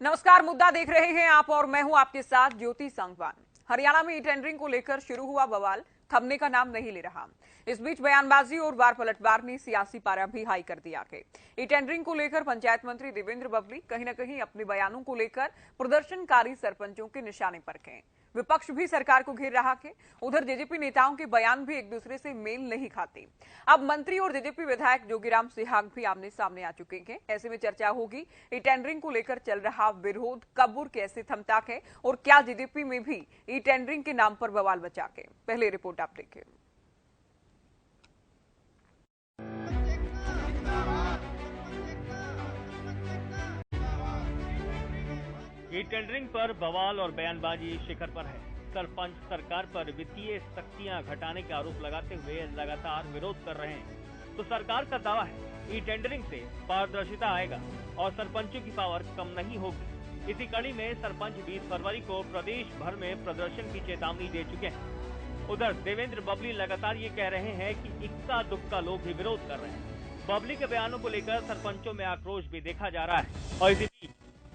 नमस्कार, मुद्दा देख रहे हैं आप और मैं हूं आपके साथ ज्योति सांगवान। हरियाणा में ई टेंडरिंग को लेकर शुरू हुआ बवाल थमने का नाम नहीं ले रहा। इस बीच बयानबाजी और वार पलटवार ने सियासी पारा भी हाई कर दिया है। ई टेंडरिंग को लेकर पंचायत मंत्री देवेंद्र बबली कहीं न कहीं अपने बयानों को लेकर प्रदर्शनकारी सरपंचों के निशाने पर हैं। विपक्ष भी सरकार को घेर रहा है। उधर जेजेपी नेताओं के बयान भी एक दूसरे से मेल नहीं खाते। अब मंत्री और जेजेपी विधायक जोगीराम सिहाग भी आमने सामने आ चुके हैं। ऐसे में चर्चा होगी ई टेंडरिंग को लेकर चल रहा विरोध कब और कैसे थमता है और क्या जेजेपी में भी ई टेंडरिंग के नाम पर बवाल बचा के। पहले रिपोर्ट आप देखिए। ई टेंडरिंग पर बवाल और बयानबाजी शिखर पर है। सरपंच सरकार पर वित्तीय शक्तियां घटाने के आरोप लगाते हुए लगातार विरोध कर रहे हैं। तो सरकार का दावा है ई टेंडरिंग से पारदर्शिता आएगा और सरपंचों की पावर कम नहीं होगी। इसी कड़ी में सरपंच 20 फरवरी को प्रदेश भर में प्रदर्शन की चेतावनी दे चुके हैं। उधर देवेंद्र बबली लगातार ये कह रहे हैं कि इक्का दुक्का लोग ही विरोध कर रहे हैं। बबली के बयानों को लेकर सरपंचों में आक्रोश भी देखा जा रहा है। और इसी बीच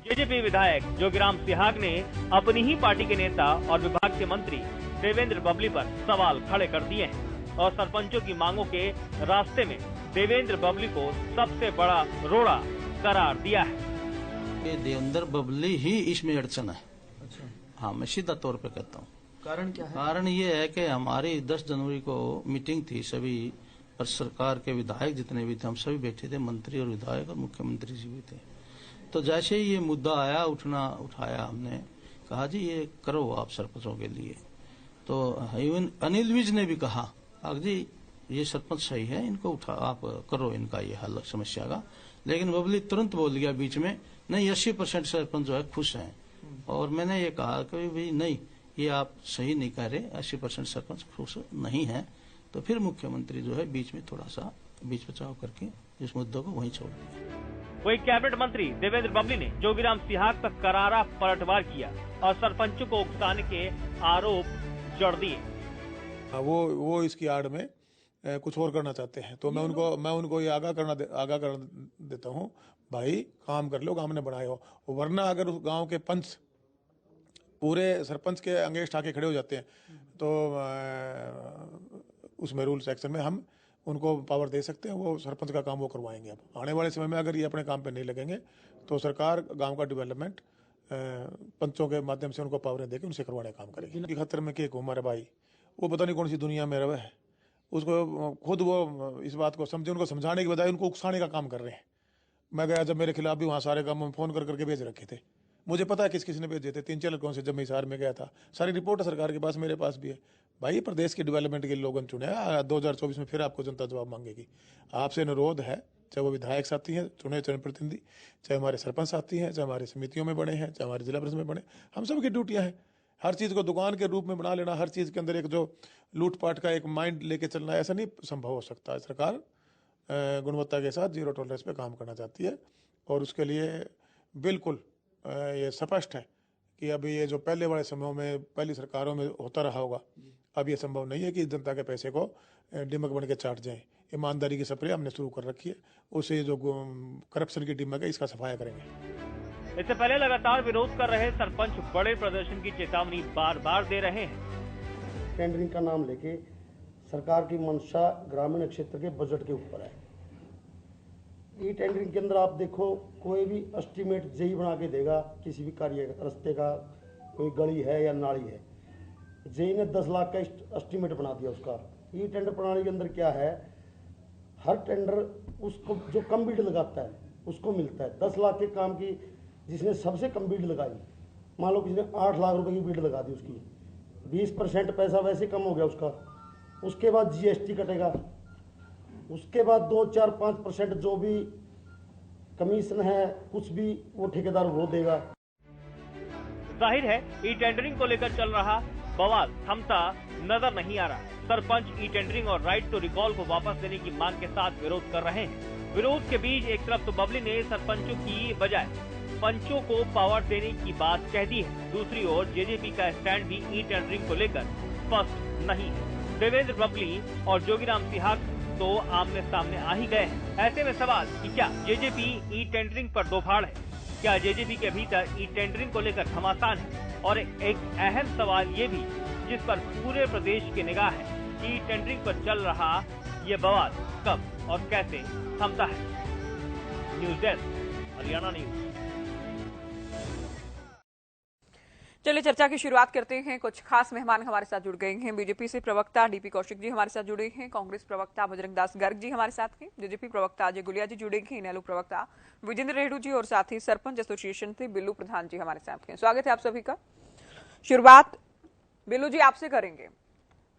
जेजेपी विधायक जोगीराम सिहाग ने अपनी ही पार्टी के नेता और विभाग के मंत्री देवेंद्र बबली पर सवाल खड़े कर दिए हैं और सरपंचों की मांगों के रास्ते में देवेंद्र बबली को सबसे बड़ा रोड़ा करार दिया है। ये देवेंद्र बबली ही इसमें अड़चन है। अच्छा। हाँ, मैं सीधा तौर पे कहता हूँ। कारण क्या है? कारण ये है कि हमारी 10 जनवरी को मीटिंग थी, सभी और सरकार के विधायक जितने भी थे हम सभी बैठे थे, मंत्री और विधायक और मुख्यमंत्री जी भी थे। तो जैसे ही ये मुद्दा आया उठाया, हमने कहा जी ये करो आप सरपंचों के लिए। तो इवन अनिल विज ने भी कहा जी ये सरपंच सही है, इनको आप करो इनका ये हल समस्या का। लेकिन बबली तुरंत बोल गया बीच में, नहीं 80% सरपंच जो है खुश हैं। और मैंने ये कहा कि भाई नहीं, ये आप सही नहीं कह रहे, 80% सरपंच खुश नहीं है। तो फिर मुख्यमंत्री जो है बीच में थोड़ा सा बीच बचाव करके इस मुद्दे को वहीं छोड़ दिया। वही कैबिनेट मंत्री देवेंद्र बबली ने जोगीराम सिहाग पर करारा पलटवार किया और सरपंचों को उकसाने के आरोप जड़ दिए। वो इसकी आड़ में कुछ और करना चाहते हैं। तो मैं उनको ये आगाह कर देता हूँ, भाई काम कर लो, काम ने बनाए हो। वरना अगर उस गांव के पंच पूरे सरपंच के अंगेष्ठ आके खड़े हो जाते हैं तो उसमें रूल सेक्शन में हम उनको पावर दे सकते हैं। वो सरपंच का काम वो करवाएंगे। अब आने वाले समय में अगर ये अपने काम पे नहीं लगेंगे तो सरकार गांव का डेवलपमेंट पंचों के माध्यम से उनको पावर देकर उनसे करवाने का काम करेगी। इनकी खतर में के हमारे भाई वो पता नहीं कौन सी दुनिया में रहे है, उसको खुद वो इस बात को समझे, उनको समझाने की बजाय उनको उकसाने का काम कर रहे हैं। मैं गया जब मेरे खिलाफ भी वहाँ सारे काम फोन करके भेज रखे थे। मुझे पता है किस किस ने भेजे थे, 3-4 लड़कों से जब मैं हिसार में गया था। सारी रिपोर्ट है सरकार के पास, मेरे पास भी है। भाई प्रदेश के डेवलपमेंट के लोगों ने चुने, 2024 में फिर आपको जनता जवाब मांगेगी। आपसे अनुरोध है, चाहे वो विधायक साथी हैं, चुने जनप्रतिनिधि, चाहे हमारे सरपंच साथी हैं, चाहे हमारे समितियों में बने हैं, चाहे हमारे जिला परिषद में बने, हम सब की ड्यूटियाँ हैं। हर चीज़ को दुकान के रूप में बना लेना, हर चीज़ के अंदर एक जो लूटपाट का एक माइंड लेके चलना, ऐसा नहीं संभव हो सकता है। सरकार गुणवत्ता के साथ जीरो टॉलरेंस पे काम करना चाहती है और उसके लिए बिल्कुल ये स्पष्ट है कि अभी ये जो पहले वाले समयों में पहली सरकारों में होता रहा होगा, अब ये संभव नहीं है कि जनता के पैसे को डिमक बन के चाट जाए। ईमानदारी की स्प्रे हमने शुरू कर रखी है, उसे जो करप्शन की डिमक है इसका सफाया करेंगे। इससे पहले लगातार विरोध कर रहे सरपंच बड़े प्रदर्शन की चेतावनी बार बार दे रहे हैं। टेंडरिंग का नाम लेके सरकार की मंशा ग्रामीण क्षेत्र के बजट के ऊपर है। ई टेंडरिंग के अंदर आप देखो, कोई भी एस्टीमेट जेई बना के देगा किसी भी कार्य रास्ते का, कोई गली है या नाली है, जेई ने 10 लाख का एस्टीमेट बना दिया उसका। ई टेंडर प्रणाली के अंदर क्या है, हर टेंडर उसको जो कम बिड लगाता है उसको मिलता है। 10 लाख के काम की जिसने सबसे कम बिड लगाई, मान लो किसी ने 8 लाख रुपए की बिड लगा दी, उसकी 20% पैसा वैसे कम हो गया उसका। उसके बाद जीएसटी कटेगा, उसके बाद 2-4-5% जो भी कमीशन है कुछ भी वो ठेकेदार वो देगा। जाहिर है ई टेंडरिंग को लेकर चल रहा बवाल थमता नजर नहीं आ रहा। सरपंच ई टेंडरिंग और राइट टू रिकॉल को वापस देने की मांग के साथ विरोध कर रहे हैं। विरोध के बीच एक तरफ तो बबली ने सरपंचों की बजाय पंचों को पावर देने की बात कह दी है, दूसरी ओर जेजेपी का स्टैंड भी ई टेंडरिंग को लेकर स्पष्ट नहीं है। देवेंद्र बबली और जोगीराम सिहाग तो आमने सामने आ ही गए हैं। ऐसे में सवाल कि क्या जेजेपी ई टेंडरिंग पर दो फाड़ है? क्या जेजेपी के भीतर ई टेंडरिंग को लेकर घमासान है? और एक अहम सवाल ये भी जिस पर पूरे प्रदेश की निगाह है कि ई टेंडरिंग पर चल रहा ये बवाल कब और कैसे थमता है? News desk, Haryana news. चलिए चर्चा की शुरुआत करते हैं। कुछ खास मेहमान हमारे साथ जुड़ गए हैं। बीजेपी से प्रवक्ता डीपी कौशिक जी हमारे साथ जुड़े हैं, कांग्रेस प्रवक्ता बजरंग दास गर्ग जी हमारे साथ हैं, जेजेपी प्रवक्ता अजय गुलिया जी जुड़े हैं, इनेलो प्रवक्ता विजेंद्र रेणु जी और साथ ही सरपंच एसोसिएशन से बिल्लू प्रधान जी हमारे साथ हैं। स्वागत है आप सभी का। शुरुआत बिल्लू जी आपसे करेंगे।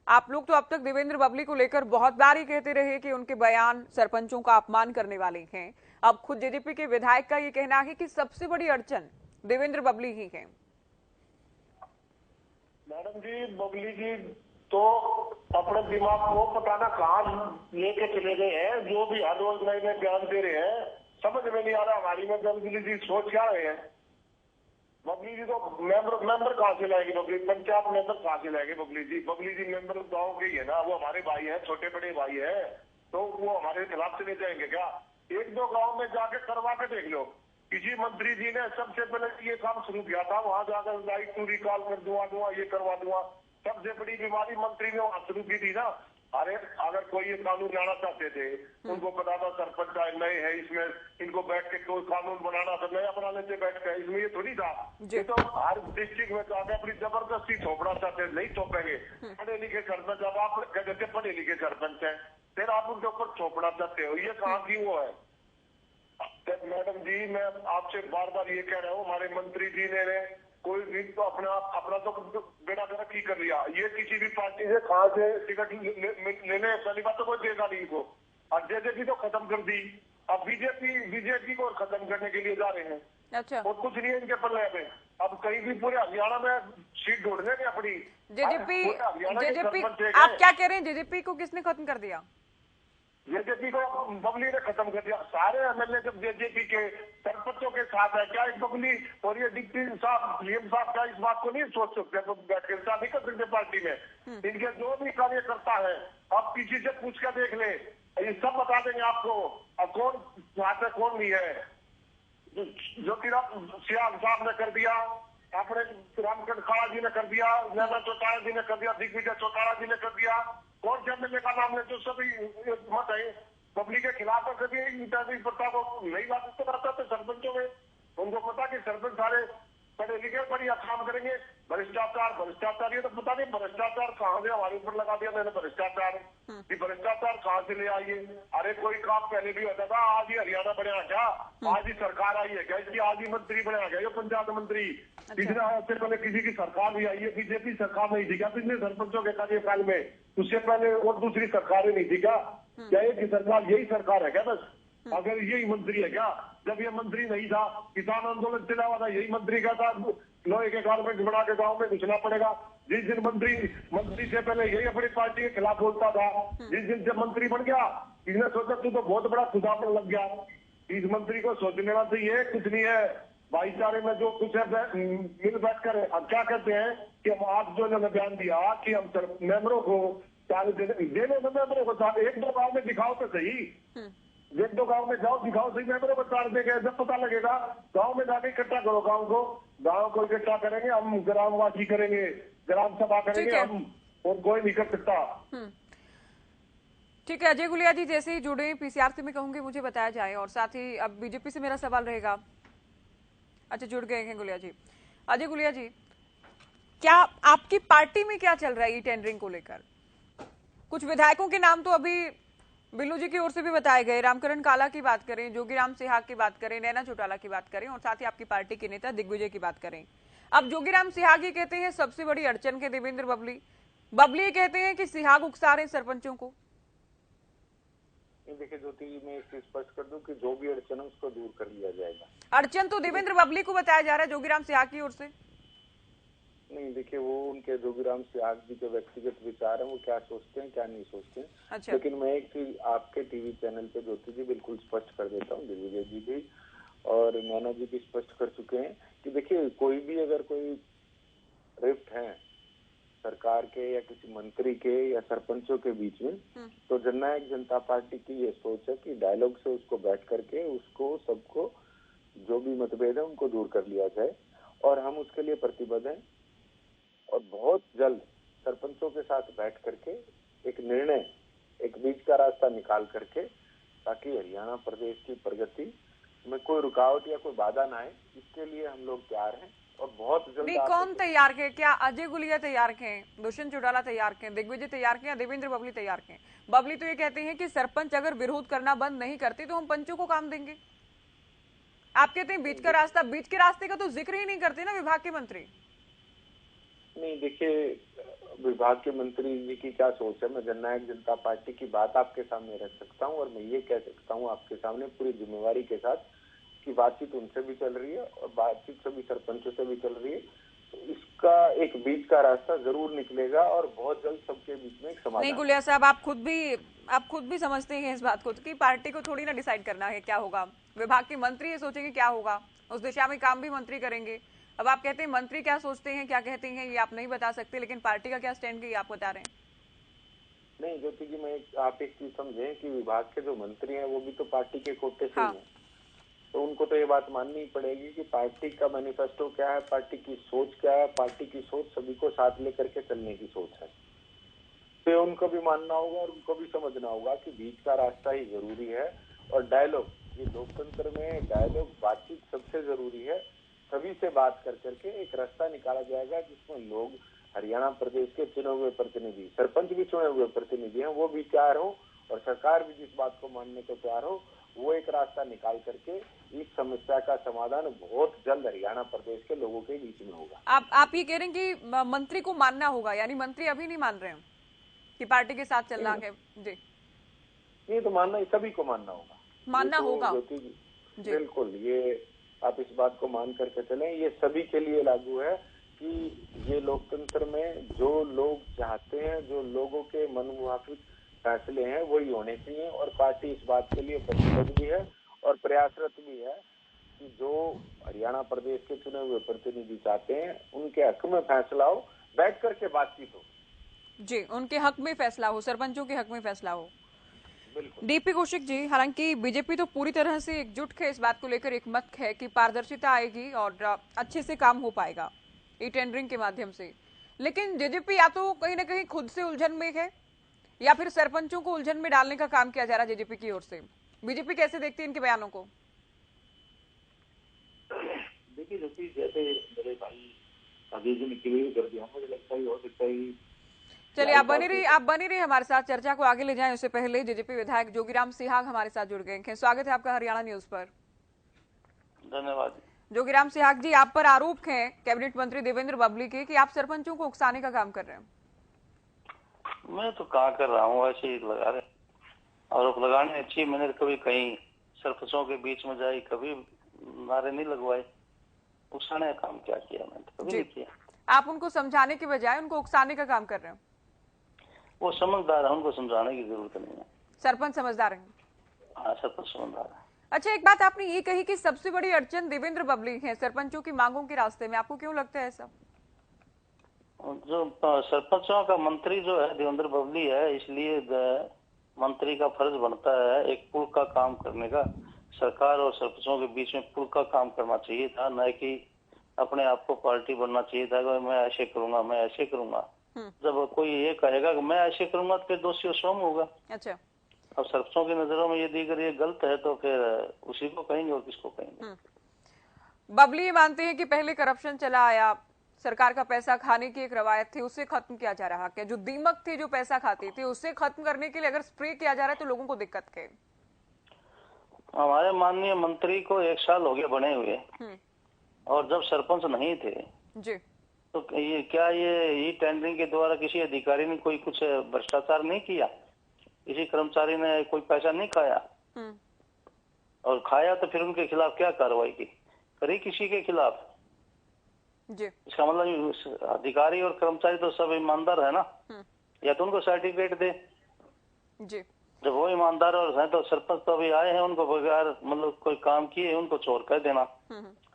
आप लोग तो अब तक देवेंद्र बबली को लेकर बहुत बार ही कहते रहे कि उनके बयान सरपंचों का अपमान करने वाले हैं। अब खुद जेजेपी के विधायक का ये कहना है कि सबसे बड़ी अड़चन देवेंद्र बबली ही है। मैडम जी, बबली जी तो अपने दिमाग को पता ना कहाँ लेके चले गए हैं। जो भी हर रोज नए नए बयान दे रहे हैं, समझ में नहीं आ रहा हमारी में बबली जी सोच क्या रहे हैं। बबली जी तो मेंबर कहाँ से लाएगी? बबली पंचायत मेंबर कहाँ से लाएगी? बबली जी मेंबर गाँव के ही है ना, वो हमारे भाई है, छोटे बड़े भाई है, तो वो हमारे खिलाफ चले जाएंगे क्या? एक दो गाँव में जाके करवा के देख लो। किसी मंत्री जी ने सबसे पहले ये काम शुरू किया था, वहां जाकर लाइट टू रिकॉल कर दूंगा, ये करवा दूंगा। सबसे बड़ी बीमारी मंत्री ने वहां शुरू की थी ना। अरे अगर कोई ये कानून लाना चाहते थे, उनको पता था सरपंच नए है, इसमें इनको बैठ के कोई कानून बनाना था, नया बना लेते बैठ के। इसमें ये थोड़ी था। ये तो हर डिस्ट्रिक्ट में जाके अपनी जबरदस्ती थोपना चाहते, नहीं थोपेंगे। पढ़े लिखे सरपंच, अब आप कह देते पढ़े लिखे सरपंच है, फिर आप उनके ऊपर थोपना चाहते हो, ये कहाँ की वो है? मैडम जी, मैं आपसे बार बार ये कह रहा हूँ, हमारे मंत्री जी ने कोई भी तो अपना तो बेड़ा गर्क ही कर लिया। ये किसी भी पार्टी से कहाँ से टिकट लेने पहली बात तो कोई देगा नहीं इनको, और जेजेपी तो खत्म कर दी। अब बीजेपी को खत्म करने के लिए जा रहे हैं। अच्छा, और कुछ नहीं है इनके पल्ले में। अब कहीं भी पूरे हरियाणा में सीट ढूंढ लेंगे अपनी। जेजेपी आप क्या कह रहे हैं? जेजेपी को किसने खत्म कर दिया? जेजेपी को बबली ने खत्म कर दिया। सारे एमएलए जब जेजेपी के सरपंचों के साथ है, क्या एक बबली और ये डिप्टी साहब सीएम साहब क्या इस बात को नहीं सोच सकते? तो बैठ के नहीं कर सकते पार्टी में? इनके जो भी कार्यकर्ता है, आप किसी से पूछ कर देख ले, ये सब बता देंगे आपको। अब कौन साथ है कौन नहीं है। ज्योतिराम सियाल साहब ने कर दिया, अपने रामचंद्र खाड़ा जी ने कर दिया, नैना चौटाला जी ने कर दिया, दिग्विजय चौटाला जी ने कर दिया। कौन से एमएलए का नाम ले? तो सभी मत है पब्लिक के खिलाफ है। कभी इंटरव्यू पता को नई बात तो करता थे सरपंचों में। उनको पता कि सरपंच सारे पढ़े लिखे बढ़िया काम करेंगे। भ्रष्टाचार ये तो पता नहीं भ्रष्टाचार कहाँ से हमारे ऊपर लगा दिया मैंने। भ्रष्टाचार कहाँ से ले आइए? अरे कोई काम पहले भी होता था, आज ही हरियाणा बना क्या? आज ही सरकार आई है क्या? इसकी आज ही मंत्री बना गया, ये पंचायत मंत्री। पिछले उससे पहले किसी की सरकार भी आई है, बीजेपी सरकार नहीं थी क्या पिछले सरपंचों के कार्यकाल में? उससे पहले और दूसरी सरकारें नहीं थी क्या? क्या एक ही सरकार, यही सरकार है क्या? बस अगर यही मंत्री है क्या? जब ये मंत्री नहीं था, किसान आंदोलन चला हुआ था, यही मंत्री का था लोहे के गारमेंट बना के गाँव में घुसना पड़ेगा। जिस दिन मंत्री से पहले यही अपनी पार्टी के खिलाफ बोलता था, जिस दिन से मंत्री बन गया इसने सोचा तू तो बहुत बड़ा खुदापन लग गया। इस मंत्री को सोच लेना चाहिए, कुछ नहीं है भाईचारे में जो कुछ है मिल बैठ कर। अब क्या कहते हैं कि हम आप जो इन्होंने बयान दिया कि हम मेंबरों को देने में मेंबरों को एक दो गाँव में दिखाओ तो सही, एक दो गांव में जाओ दिखाओ सही, मेंबरों को चार्ज देंगे। जब पता लगेगा गांव में जाके इकट्ठा करो, गांव को इकट्ठा करेंगे हम, ग्रामवासी करेंगे, ग्राम सभा करेंगे हम, और कोई नहीं कर सकता। ठीक है अजय गुलिया जी, जैसे ही जुड़े पीसीआर से मैं कहूंगी मुझे बताया जाए, और साथ ही अब बीजेपी से मेरा सवाल रहेगा। अच्छा जुड़ गए हैं गुलिया जी। अजय गुलिया जी, क्या आपकी पार्टी में क्या चल रहा है ई टेंडरिंग को लेकर? कुछ विधायकों के नाम तो अभी बिल्लू जी की ओर से भी बताए गए, रामकरण काला की बात करें, जोगीराम सिहाग की बात करें, नैना चौटाला की बात करें, और साथ ही आपकी पार्टी के नेता दिग्विजय की बात करें। अब जोगीराम सिहाग ही कहते हैं सबसे बड़ी अड़चन के देवेंद्र बबली कहते हैं कि सिहाग उकसा रहे सरपंचों को। देखिए ज्योति जी, मैं इससे स्पष्ट कर दूं कि जो भी अड़चन है उसको दूर कर लिया जाएगा। अड़चन तो देवेंद्र बबली को बताया जा रहा है जोगीराम सिहाग की ओर से। नहीं देखिए, वो उनके जोगीराम सिहाग जी के व्यक्तिगत विचार है, वो क्या सोचते हैं क्या नहीं सोचते हैं। अच्छा। लेकिन मैं एक चीज आपके टीवी चैनल पे ज्योति जी बिल्कुल स्पष्ट कर देता हूँ, दिग्विजय जी भी और नैना जी भी स्पष्ट कर चुके हैं कि देखिए कोई भी अगर कोई रिफ्ट है सरकार के या किसी मंत्री के या सरपंचों के बीच में, तो जननायक जनता पार्टी की ये सोच है कि डायलॉग से उसको बैठ करके उसको सबको जो भी मतभेद है उनको दूर कर लिया जाए, और हम उसके लिए प्रतिबद्ध हैं। और बहुत जल्द सरपंचों के साथ बैठ करके एक निर्णय, एक बीच का रास्ता निकाल करके, ताकि हरियाणा प्रदेश की प्रगति में कोई रुकावट या कोई बाधा ना आए, इसके लिए हम लोग तैयार हैं। और बहुत जल्द नहीं, कौन तैयार के? क्या अजय गुलिया तैयार के, दुष्यंत चौटाला तैयार के, दिग्विजय तैयार के, या देवेंद्र बबली तैयार के? बबली तो ये कहते हैं कि सरपंच अगर विरोध करना बंद नहीं करते तो हम पंचों को काम देंगे। आप कहते हैं बीच का रास्ता, बीच के रास्ते का तो जिक्र ही नहीं करते ना विभाग के मंत्री। नहीं, देखिए, विभाग के मंत्री जी की क्या सोच है, मैं जननायक जनता पार्टी की बात आपके सामने रख सकता हूँ, और मैं ये कह सकता हूँ आपके सामने पूरी जिम्मेवारी के साथ कि बातचीत उनसे भी चल रही है और बातचीत सभी सरपंचों से भी चल रही है। तो इसका एक बीच का रास्ता जरूर निकलेगा और बहुत जल्द सबके बीच में एक समाधान। नहीं गुलिया साहब, आप खुद भी समझते हैं इस बात को कि पार्टी को थोड़ी ना डिसाइड करना है क्या होगा, विभाग के मंत्री ये सोचेंगे क्या होगा, उस दिशा में काम भी मंत्री करेंगे। अब आप कहते हैं मंत्री क्या सोचते हैं, क्या कहते हैं, ये आप नहीं बता सकते, लेकिन पार्टी का क्या स्टैंड है आप बता रहे हैं। नहीं ज्योति जी, आप एक चीज समझें कि विभाग के जो मंत्री हैं वो भी तो पार्टी के कोटे से ही हैं, तो उनको तो ये बात माननी पड़ेगी कि पार्टी का मैनिफेस्टो क्या है, पार्टी की सोच क्या है। पार्टी की सोच सभी को साथ लेकर के चलने की सोच है, तो उनको भी मानना होगा और उनको भी समझना होगा कि बीच का रास्ता ही जरूरी है। और डायलॉग, ये लोकतंत्र में डायलॉग, बातचीत सबसे जरूरी है। सभी से बात कर करके एक रास्ता निकाला जाएगा जिसमें लोग, हरियाणा प्रदेश के चुने हुए प्रतिनिधि, सरपंच भी चुने हुए प्रतिनिधि हैं, वो भी तैयार हो और सरकार भी जिस बात को मानने को तैयार हो, वो एक रास्ता निकाल करके इस समस्या का समाधान बहुत जल्द हरियाणा प्रदेश के लोगों के बीच में होगा। आप ये कह रहे हैं कि मंत्री को मानना होगा, यानी मंत्री अभी नहीं मान रहे हैं कि पार्टी के साथ चलना है? जी, ये तो मानना, सभी को मानना होगा, मानना होगा जी। बिल्कुल, ये आप इस बात को मान करके चलें, ये सभी के लिए लागू है कि ये लोकतंत्र में जो लोग चाहते हैं, जो लोगों के मनमुताबिक फैसले हैं, वही होने चाहिए। और पार्टी इस बात के लिए प्रतिबद्ध भी है और प्रयासरत भी है कि जो हरियाणा प्रदेश के चुने हुए प्रतिनिधि चाहते हैं उनके हक में फैसला हो, बैठ करके बातचीत हो। जी, उनके हक में फैसला हो, सरपंचों के हक में फैसला हो। बिल्कुल। डीपी कौशिक जी, हालांकि बीजेपी तो पूरी तरह से एकजुट है, इस बात को लेकर एक मत है कि पारदर्शिता आएगी और अच्छे से काम हो पाएगा ई टेंडरिंग के माध्यम से, लेकिन जेजेपी या तो कहीं ना कहीं खुद से उलझन में है या फिर सरपंचों को उलझन में डालने का काम किया जा रहा है जेजेपी की ओर से। बीजेपी कैसे देखती है इनके बयानों को? देखिए जैसे मेरे भाई अभी जी ने क्लियर कर दिया, मुझे लगता है हो सकता है। चलिए, आप बनी रही हमारे साथ, चर्चा को आगे ले जाएं। उससे पहले जेजेपी विधायक जोगीराम सिहाग हमारे साथ जुड़ गए हैं। स्वागत है आपका हरियाणा न्यूज पर। धन्यवाद। जोगीराम सिहाग जी, आप पर आरोप है कैबिनेट मंत्री देवेंद्र बबली के कि आप सरपंचों को उकसाने का काम कर रहे हैं। मैं तो कहाँ कर रहा हूँ, ऐसे ही लगा रहे आरोप लगाने अच्छी। मैंने कभी कहीं सरपंचों के बीच में जाई, कभी नारे नहीं लगवाए, उकसाने का काम क्या किया मैंने, कभी नहीं किया। आप उनको समझाने के बजाय उनको उकसाने का काम कर रहे हैं। वो समझदार है, उनको समझाने की जरूरत नहीं है। सरपंच समझदार है? हाँ, सरपंच समझदार है। अच्छा, एक बात आपने ये कही कि सबसे बड़ी अड़चन देवेंद्र बबली है सरपंचों की मांगों के रास्ते में, आपको क्यों लगता है ऐसा? जो सरपंचों का मंत्री जो है देवेंद्र बबली है, इसलिए मंत्री का फर्ज बनता है एक पुल का काम करने का। सरकार और सरपंचों के बीच में पुल का काम करना चाहिए था, न कि अपने आप को पार्टी बनना चाहिए था कि मैं ऐसे करूंगा, मैं ऐसे करूंगा। जब कोई ये कहेगा कि मैं ऐसे करूंगा तो फिर दोषी स्वयं होगा। अच्छा, अब सरपंचों की नजरों में यदि अगर ये गलत है तो फिर उसी को कहेंगे और किसको कहेंगे। बबली ये मानते हैं कि पहले करप्शन चला आया, सरकार का पैसा खाने की एक रवायत थी, उसे खत्म किया जा रहा है। जो दीमक थे जो पैसा खाते थे, उसे खत्म करने के लिए अगर स्प्रे किया जा रहा है तो लोगों को दिक्कत है। हमारे माननीय मंत्री को 1 साल हो गया बने हुए, और जब सरपंच नहीं थे जी, तो ये टेंडरिंग के द्वारा किसी अधिकारी ने कोई कुछ भ्रष्टाचार नहीं किया, किसी कर्मचारी ने कोई पैसा नहीं खाया, और खाया तो फिर उनके खिलाफ क्या कार्रवाई की करी किसी के खिलाफ? जी, इसका मतलब अधिकारी और कर्मचारी तो सब ईमानदार है ना, या तो उनको सर्टिफिकेट दे। जी, जब वो ईमानदार और है तो सरपंच तो अभी आए हैं, उनको बगैर मतलब कोई काम किए उनको चोर कर देना,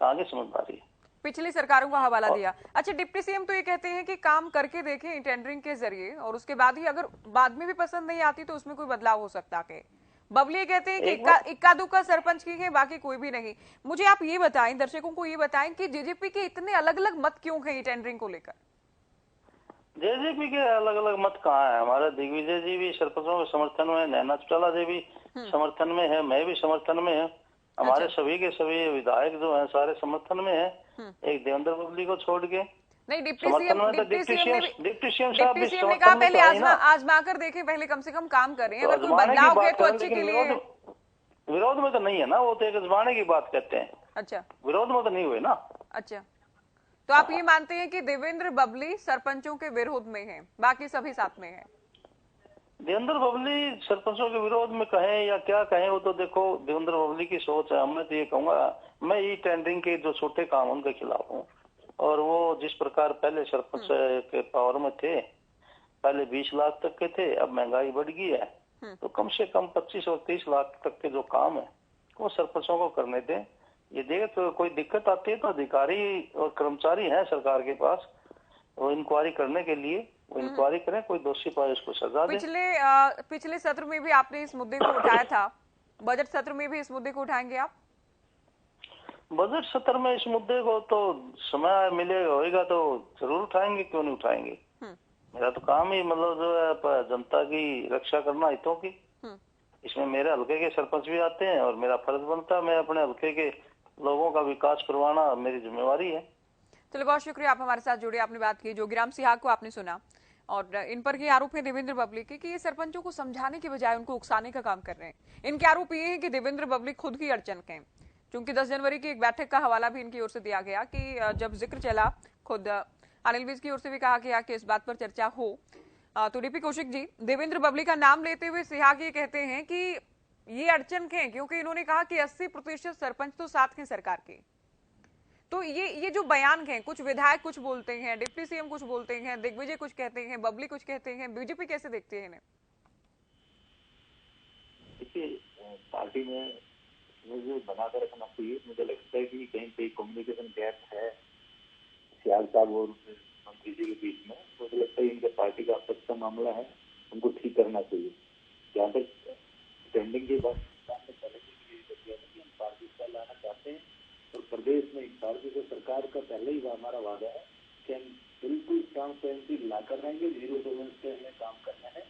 आगे समझदारी है। पिछली सरकारों का हवाला दिया। अच्छा, डिप्टी सीएम तो ये कहते हैं कि काम करके देखें टेंडरिंग के जरिए, और उसके बाद ही अगर बाद में भी पसंद नहीं आती तो उसमें कोई बदलाव हो सकता है। बबली कहते हैं कि इक्का दुक्का सरपंच की है, बाकी कोई भी नहीं। मुझे आप ये बताएं, दर्शकों को ये बताएं कि जेजेपी के इतने अलग अलग मत क्यों हैं ये टेंडरिंग को लेकर? जेजेपी के अलग अलग मत कहाँ है? हमारा दिग्विजय जी भी सरपंचों के समर्थन में, नैना चौटाला जी भी समर्थन में है, मैं भी समर्थन में है, हमारे सभी के सभी विधायक जो हैं सारे समर्थन में है, एक देवेंद्र बबली को छोड़ के। नहीं, डिप्टी सीएम साहब भी समर्थन ने कहा में पहले तो है ना। आजमा कर देखें, पहले कम से कम काम करें, अगर कोई बदलाव है तो अच्छे के लिए। विरोध में तो नहीं है ना, वो तो एक आजमाने की बात कहते हैं। अच्छा, विरोध में तो नहीं हुए ना। अच्छा, तो आप ये मानते हैं कि देवेंद्र बबली सरपंचों के विरोध में है, बाकी सभी साथ में है? देवेंद्र बबली सरपंचों के विरोध में कहें या क्या कहें, वो तो देखो देवेंद्र बबली की सोच है। मैं तो ये कहूंगा, मैं ई टेंडरिंग के जो छोटे काम उनके खिलाफ हूँ। और वो जिस प्रकार पहले सरपंच के पावर में थे, पहले 20 लाख तक के थे, अब महंगाई बढ़ गई है, तो कम से कम 25 और 30 लाख तक के जो काम है वो सरपंचों को करने दें। ये देखे तो कोई दिक्कत आती है तो अधिकारी और कर्मचारी हैं सरकार के पास, वो इंक्वायरी करने के लिए वो इंक्वायरी करें, कोई दोषी पाए उसको सजा दे। पिछले सत्र में भी आपने इस मुद्दे को उठाया था, बजट सत्र में भी इस मुद्दे को उठाएंगे आप? बजट सत्र में इस मुद्दे को तो समय मिलेगा होगा तो जरूर उठाएंगे, क्यों नहीं उठाएंगे। मेरा तो काम ही मतलब जो है जनता की रक्षा करना, हितों की। इसमें मेरे हल्के के सरपंच भी आते हैं और मेरा फर्ज बनता है, मैं अपने हल्के के लोगों का विकास करवाना मेरी जिम्मेवारी है। चलो, बहुत शुक्रिया आप हमारे साथ जुड़े, आपने बात की। जोगीराम सिहाग को आपने सुना और इन पर ये आरोप है देवेंद्र बबली के कि ये सरपंचों को समझाने की बजाय उनको उकसाने का काम कर रहे हैं। इनके आरोप ये है कि देवेंद्र बबली खुद ही अड़चन के हैं, क्योंकि 10 जनवरी की एक बैठक का हवाला भी इनकी ओर से दिया गया कि जब जिक्र चला, खुद अनिल विज की ओर से भी कहा गया कि इस बात पर चर्चा हो। तो डीपी कौशिक जी, देवेंद्र बबली का नाम लेते हुए सिहाग ये कहते हैं कि ये अड़चन के हैं, क्योंकि इन्होंने कहा कि 80% सरपंच तो साथ हैं सरकार के। तो ये जो बयान हैं, कुछ विधायक कुछ बोलते हैं, डिप्टी सीएम कुछ बोलते हैं, दिग्विजय कुछ कहते हैं, बबली कुछ कहते हैं, बीजेपी कैसे देखती है इन्हें? देखिए, पार्टी में मुझे बनाकर रखना चाहिए। मुझे लगता है कि कहीं कम्युनिकेशन गैप है सियाग साहब और मंत्री जी के बीच में। मुझे लगता है इनके पार्टी का आपस का मामला है, उनको ठीक करना चाहिए। जहाँ तक ट्रेंडिंग की बात पार्टी का लाना चाहते हैं और प्रदेश में एक पार्टी को सरकार का पहले ही हमारा वादा है कि हम बिल्कुल ट्रांसपेरेंसी लाकर रहेंगे, जीरो टॉलरेंस पे हमें काम करना है।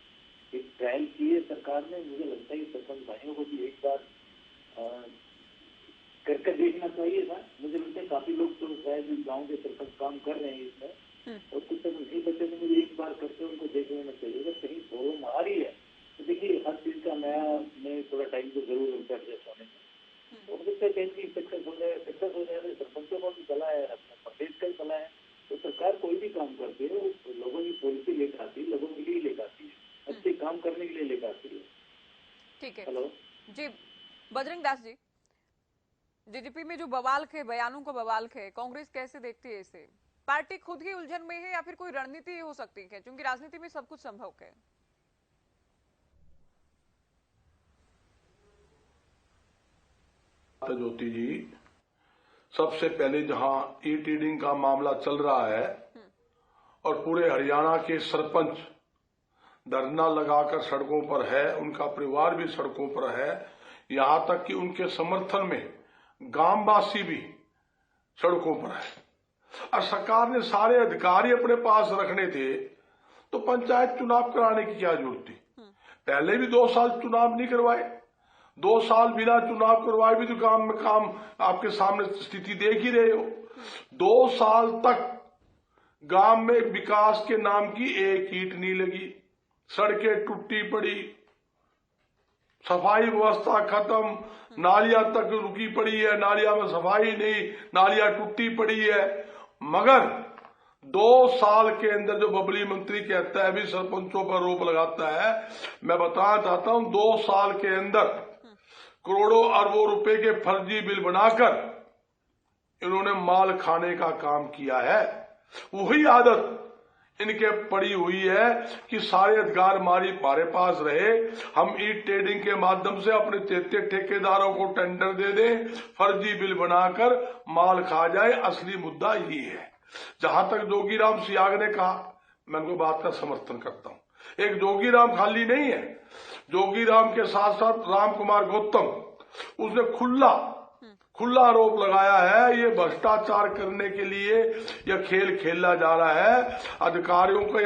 एक ट्रायल की है सरकार ने, मुझे लगता है कि सरपंच भाइयों को भी एक बार करके देखना चाहिए था। मुझे लगता है काफी लोग तो शायद गाँव के सरपंच काम कर रहे हैं इसमें, और कुछ तक नहीं बच्चे तो मुझे एक बार करके उनको देख लेना चाहिए। अगर कहीं प्रॉब्लम आ रही है तो देखिए, हर चीज का नया में थोड़ा टाइम तो जरूर एडजस्ट होने में, और उससे कहीं सक्सेस हो जाए तो सरपंचों को भी भला है, अपने प्रदेश का भी भला है। तो सरकार कोई भी काम करती है वो लोगों की पॉलिसी लेकर आती है, लोगों के लिए लेकर आती है, अच्छे काम करने के लिए लेकर आती है। ठीक है। हेलो जी, बजरंग दास जी, जेजेपी में जो बवाल खे, बयानों को बवाल खे, कांग्रेस कैसे देखती है इसे? पार्टी खुद ही उलझन में है या फिर कोई रणनीति हो सकती है, क्योंकि राजनीति में सब कुछ संभव है? ज्योति जी, सबसे पहले जहां ई टेंडरिंग का मामला चल रहा है और पूरे हरियाणा के सरपंच धरना लगाकर सड़कों पर है, उनका परिवार भी सड़कों पर है, यहां तक कि उनके समर्थन में गांववासी भी सड़कों पर है, और सरकार ने सारे अधिकारी अपने पास रखने थे, तो पंचायत चुनाव कराने की क्या जरूरत थी? पहले भी 2 साल चुनाव नहीं करवाए, 2 साल बिना चुनाव करवाए भी तो काम आपके सामने स्थिति देख ही रहे हो। 2 साल तक गांव में विकास के नाम की एक ईंट नहीं लगी, सड़कें टूटी पड़ी, सफाई व्यवस्था खत्म, नालियां तक रुकी पड़ी है, नालियां में सफाई नहीं, नालियां टूटी पड़ी है। मगर 2 साल के अंदर जो बबली मंत्री कहता है, अभी सरपंचों पर आरोप लगाता है, मैं बताना चाहता हूं 2 साल के अंदर करोड़ों अरबों रुपए के फर्जी बिल बनाकर इन्होंने माल खाने का काम किया है। वही आदत इनके पड़ी हुई है कि सारे अधिकार हमारे पास रहे, हम ई टेंडरिंग के माध्यम से अपने ठेकेदारों को टेंडर दे दें, फर्जी बिल बनाकर माल खा जाए। असली मुद्दा ये है। जहां तक जोगीराम सियाग ने कहा, मैं उनको बात का समर्थन करता हूं। एक जोगीराम खाली नहीं है, जोगीराम के साथ साथ राम कुमार गौतम, उसने खुला आरोप लगाया है ये भ्रष्टाचार करने के लिए यह खेल खेला जा रहा है। अधिकारियों के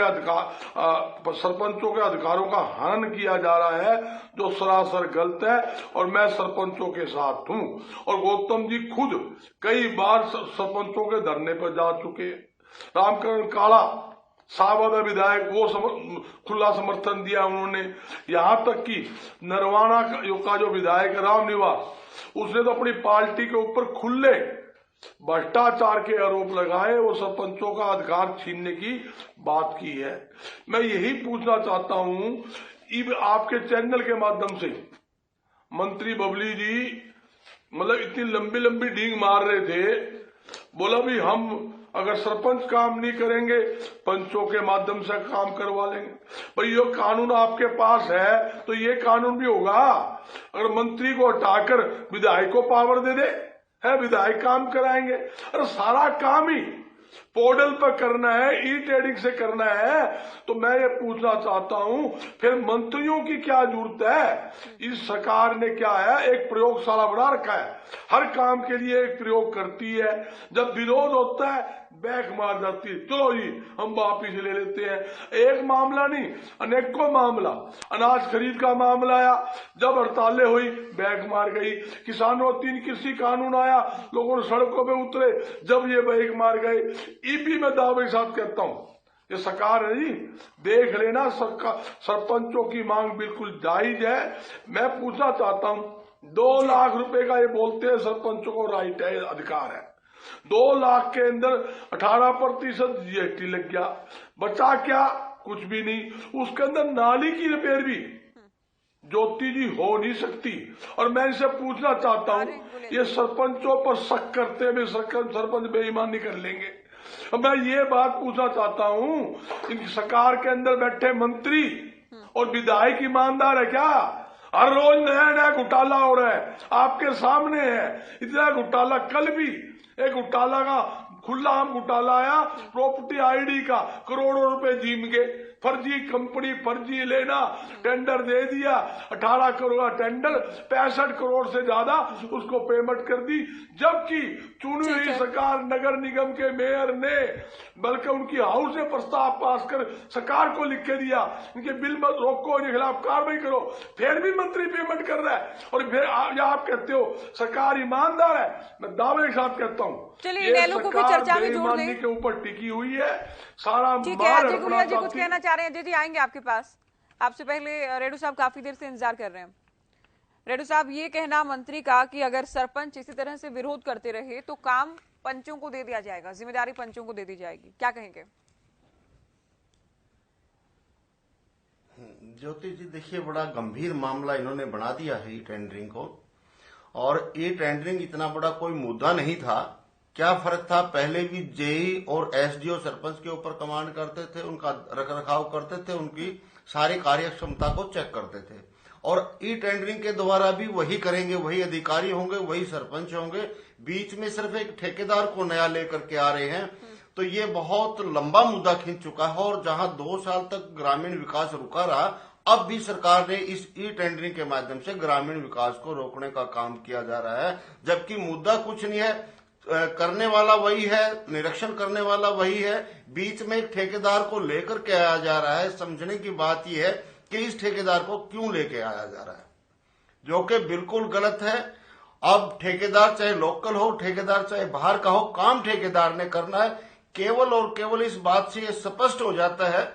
सरपंचों के अधिकारों का हनन किया जा रहा है, जो सरासर गलत है और मैं सरपंचों के साथ हूं। और गौतम जी खुद कई बार सरपंचों के धरने पर जा चुके। रामकरण काला सावध विधायक, वो खुला समर्थन दिया उन्होंने। यहां तक कि नरवाना का जो विधायक रामनिवास, उसने तो अपनी पार्टी के ऊपर खुले भ्रष्टाचार के आरोप लगाए, वो सरपंचों का अधिकार छीनने की बात की है। मैं यही पूछना चाहता हूं आपके चैनल के माध्यम से, मंत्री बबली जी मतलब इतनी लंबी लंबी डींग मार रहे थे, बोला भी हम अगर सरपंच काम नहीं करेंगे पंचों के माध्यम से काम करवा लेंगे। भाई ये कानून आपके पास है तो ये कानून भी होगा। अगर मंत्री को हटाकर विधायक को पावर दे दे, है विधायक काम कराएंगे। अरे सारा काम ही पोर्टल पर करना है, ई ट्रेडिंग से करना है। तो मैं ये पूछना चाहता हूं फिर मंत्रियों की क्या जरूरत है? इस सरकार ने क्या है, एक प्रयोगशाला बना रखा है, हर काम के लिए एक प्रयोग करती है। जब विरोध होता है बैक मार जाती है, चलो जी हम वापिस ले लेते हैं। एक मामला नहीं, अनेकों मामला, अनाज खरीद का मामला आया, जब हड़तालें हुई बैक मार गई। किसानों 3 कृषि कानून आया, लोगों ने सड़कों पे उतरे, जब ये बैक मार गए। ईपी में दावे के साथ कहता हूं ये सरकार है जी, देख लेना सरपंचों की मांग बिल्कुल जायज है। मैं पूछना चाहता हूं 2 लाख रुपए का ये बोलते हैं सरपंचों को राइट है, अधिकार है। 2 लाख के अंदर 18% जीएसटी लग गया, बचा क्या? कुछ भी नहीं। उसके अंदर नाली की रिपेयर भी ज्योति जी हो नहीं सकती। और मैं इनसे पूछना चाहता हूं ये सरपंचों पर शक करते हुए सरपंच बेईमानी कर लेंगे। मैं ये बात पूछना चाहता हूं इन सरकार के अंदर बैठे मंत्री और विधायक ईमानदार है क्या? हर रोज नया नया घोटाला हो रहा है, आपके सामने है। इतना घोटाला, कल भी एक घोटाला का खुला आम घोटाला आया, प्रॉपर्टी आईडी का करोड़ों रुपए जीम गए। फर्जी कंपनी, फर्जी लेना, टेंडर दे दिया, 18 करोड़ का टेंडर, 65 करोड़ से ज्यादा उसको पेमेंट कर दी। जबकि चुनी हुई सरकार नगर निगम के मेयर ने बल्कि उनकी हाउस ने प्रस्ताव पास कर सरकार को लिख के दिया इनके बिल मत रोको, इनके खिलाफ कार्रवाई करो, फिर भी मंत्री पेमेंट कर रहा है। और फिर आप कहते हो सरकार ईमानदार है। मैं दावे के साथ कहता हूँ चलिए को भी चर्चा में जोड़ दें, के ऊपर टिकी हुई है सारा। ठीक है अजय गुड़िया जी कुछ कहना चाह रहे हैं? अजय जी आएंगे आपके पास। आपसे पहले रेडू साहब काफी देर से इंतजार कर रहे हैं। रेडू साहब, ये कहना मंत्री का कि अगर सरपंच इसी तरह से विरोध करते रहे तो काम पंचों को दे दिया जाएगा, जिम्मेदारी पंचों को दे दी जाएगी, क्या कहेंगे? ज्योति जी देखिए, बड़ा गंभीर मामला इन्होंने बना दिया है ई टेंडरिंग को। और ई टेंडरिंग इतना बड़ा कोई मुद्दा नहीं था। क्या फर्क था? पहले भी जेई और एसडीओ सरपंच के ऊपर कमांड करते थे, उनका रखरखाव करते थे, उनकी सारी कार्य क्षमता को चेक करते थे। और ई टेंडरिंग के द्वारा भी वही करेंगे, वही अधिकारी होंगे, वही सरपंच होंगे। बीच में सिर्फ एक ठेकेदार को नया लेकर के आ रहे हैं। तो ये बहुत लंबा मुद्दा खींच चुका है। और जहां 2 साल तक ग्रामीण विकास रुका रहा, अब भी सरकार ने इस ई टेंडरिंग के माध्यम से ग्रामीण विकास को रोकने का काम किया जा रहा है। जबकि मुद्दा कुछ नहीं है, करने वाला वही है, निरीक्षण करने वाला वही है। बीच में एक ठेकेदार को लेकर के आया जा रहा है। समझने की बात यह है कि इस ठेकेदार को क्यों लेके आया जा रहा है, जो कि बिल्कुल गलत है। अब ठेकेदार चाहे लोकल हो, ठेकेदार चाहे बाहर का हो, काम ठेकेदार ने करना है। केवल और केवल इस बात से यह स्पष्ट हो जाता है,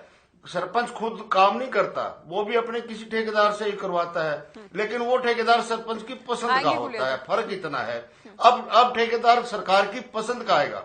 सरपंच खुद काम नहीं करता, वो भी अपने किसी ठेकेदार से ही करवाता है, लेकिन वो ठेकेदार सरपंच की पसंद का होता है। फर्क इतना है। अब ठेकेदार सरकार की पसंद का आएगा,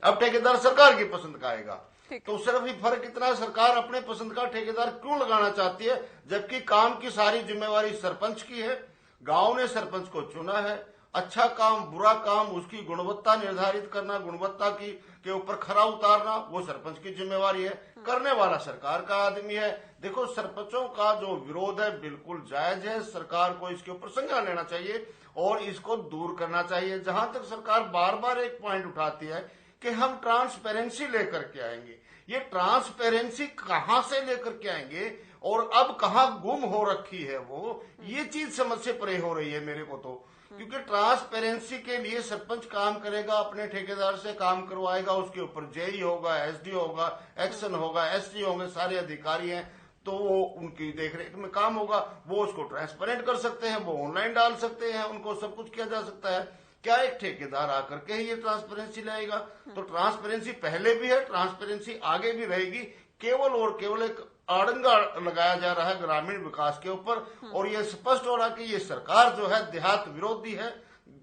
अब ठेकेदार सरकार की पसंद का आएगा। तो सिर्फ ही फर्क इतना, सरकार अपने पसंद का ठेकेदार क्यों लगाना चाहती है, जबकि काम की सारी जिम्मेवारी सरपंच की है। गांव ने सरपंच को चुना है। अच्छा काम, बुरा काम, उसकी गुणवत्ता निर्धारित करना, गुणवत्ता के ऊपर खरा उतारना, वो सरपंच की जिम्मेवारी है। करने वाला सरकार का आदमी है। देखो, सरपंचों का जो विरोध है बिल्कुल जायज है। सरकार को इसके ऊपर संज्ञान लेना चाहिए और इसको दूर करना चाहिए। जहां तक सरकार बार बार एक पॉइंट उठाती है कि हम ट्रांसपेरेंसी लेकर के आएंगे, ये ट्रांसपेरेंसी कहां से लेकर के आएंगे और अब कहां गुम हो रखी है वो, ये चीज समझ से परे हो रही है मेरे को तो। क्योंकि ट्रांसपेरेंसी के लिए सरपंच काम करेगा, अपने ठेकेदार से काम करवाएगा, उसके ऊपर जेई होगा, एसडी होगा, एक्शन होगा, एसडी होंगे, सारे अधिकारी हैं, तो वो उनकी देखरेख में काम होगा। वो उसको ट्रांसपेरेंट कर सकते हैं, वो ऑनलाइन डाल सकते हैं, उनको सब कुछ किया जा सकता है। क्या एक ठेकेदार आकर के ही ये ट्रांसपेरेंसी लाएगा? तो ट्रांसपेरेंसी पहले भी है, ट्रांसपेरेंसी आगे भी रहेगी। केवल और केवल एक आड़ंगा लगाया जा रहा है ग्रामीण विकास के ऊपर, और ये स्पष्ट हो रहा कि ये सरकार जो है देहात विरोधी है,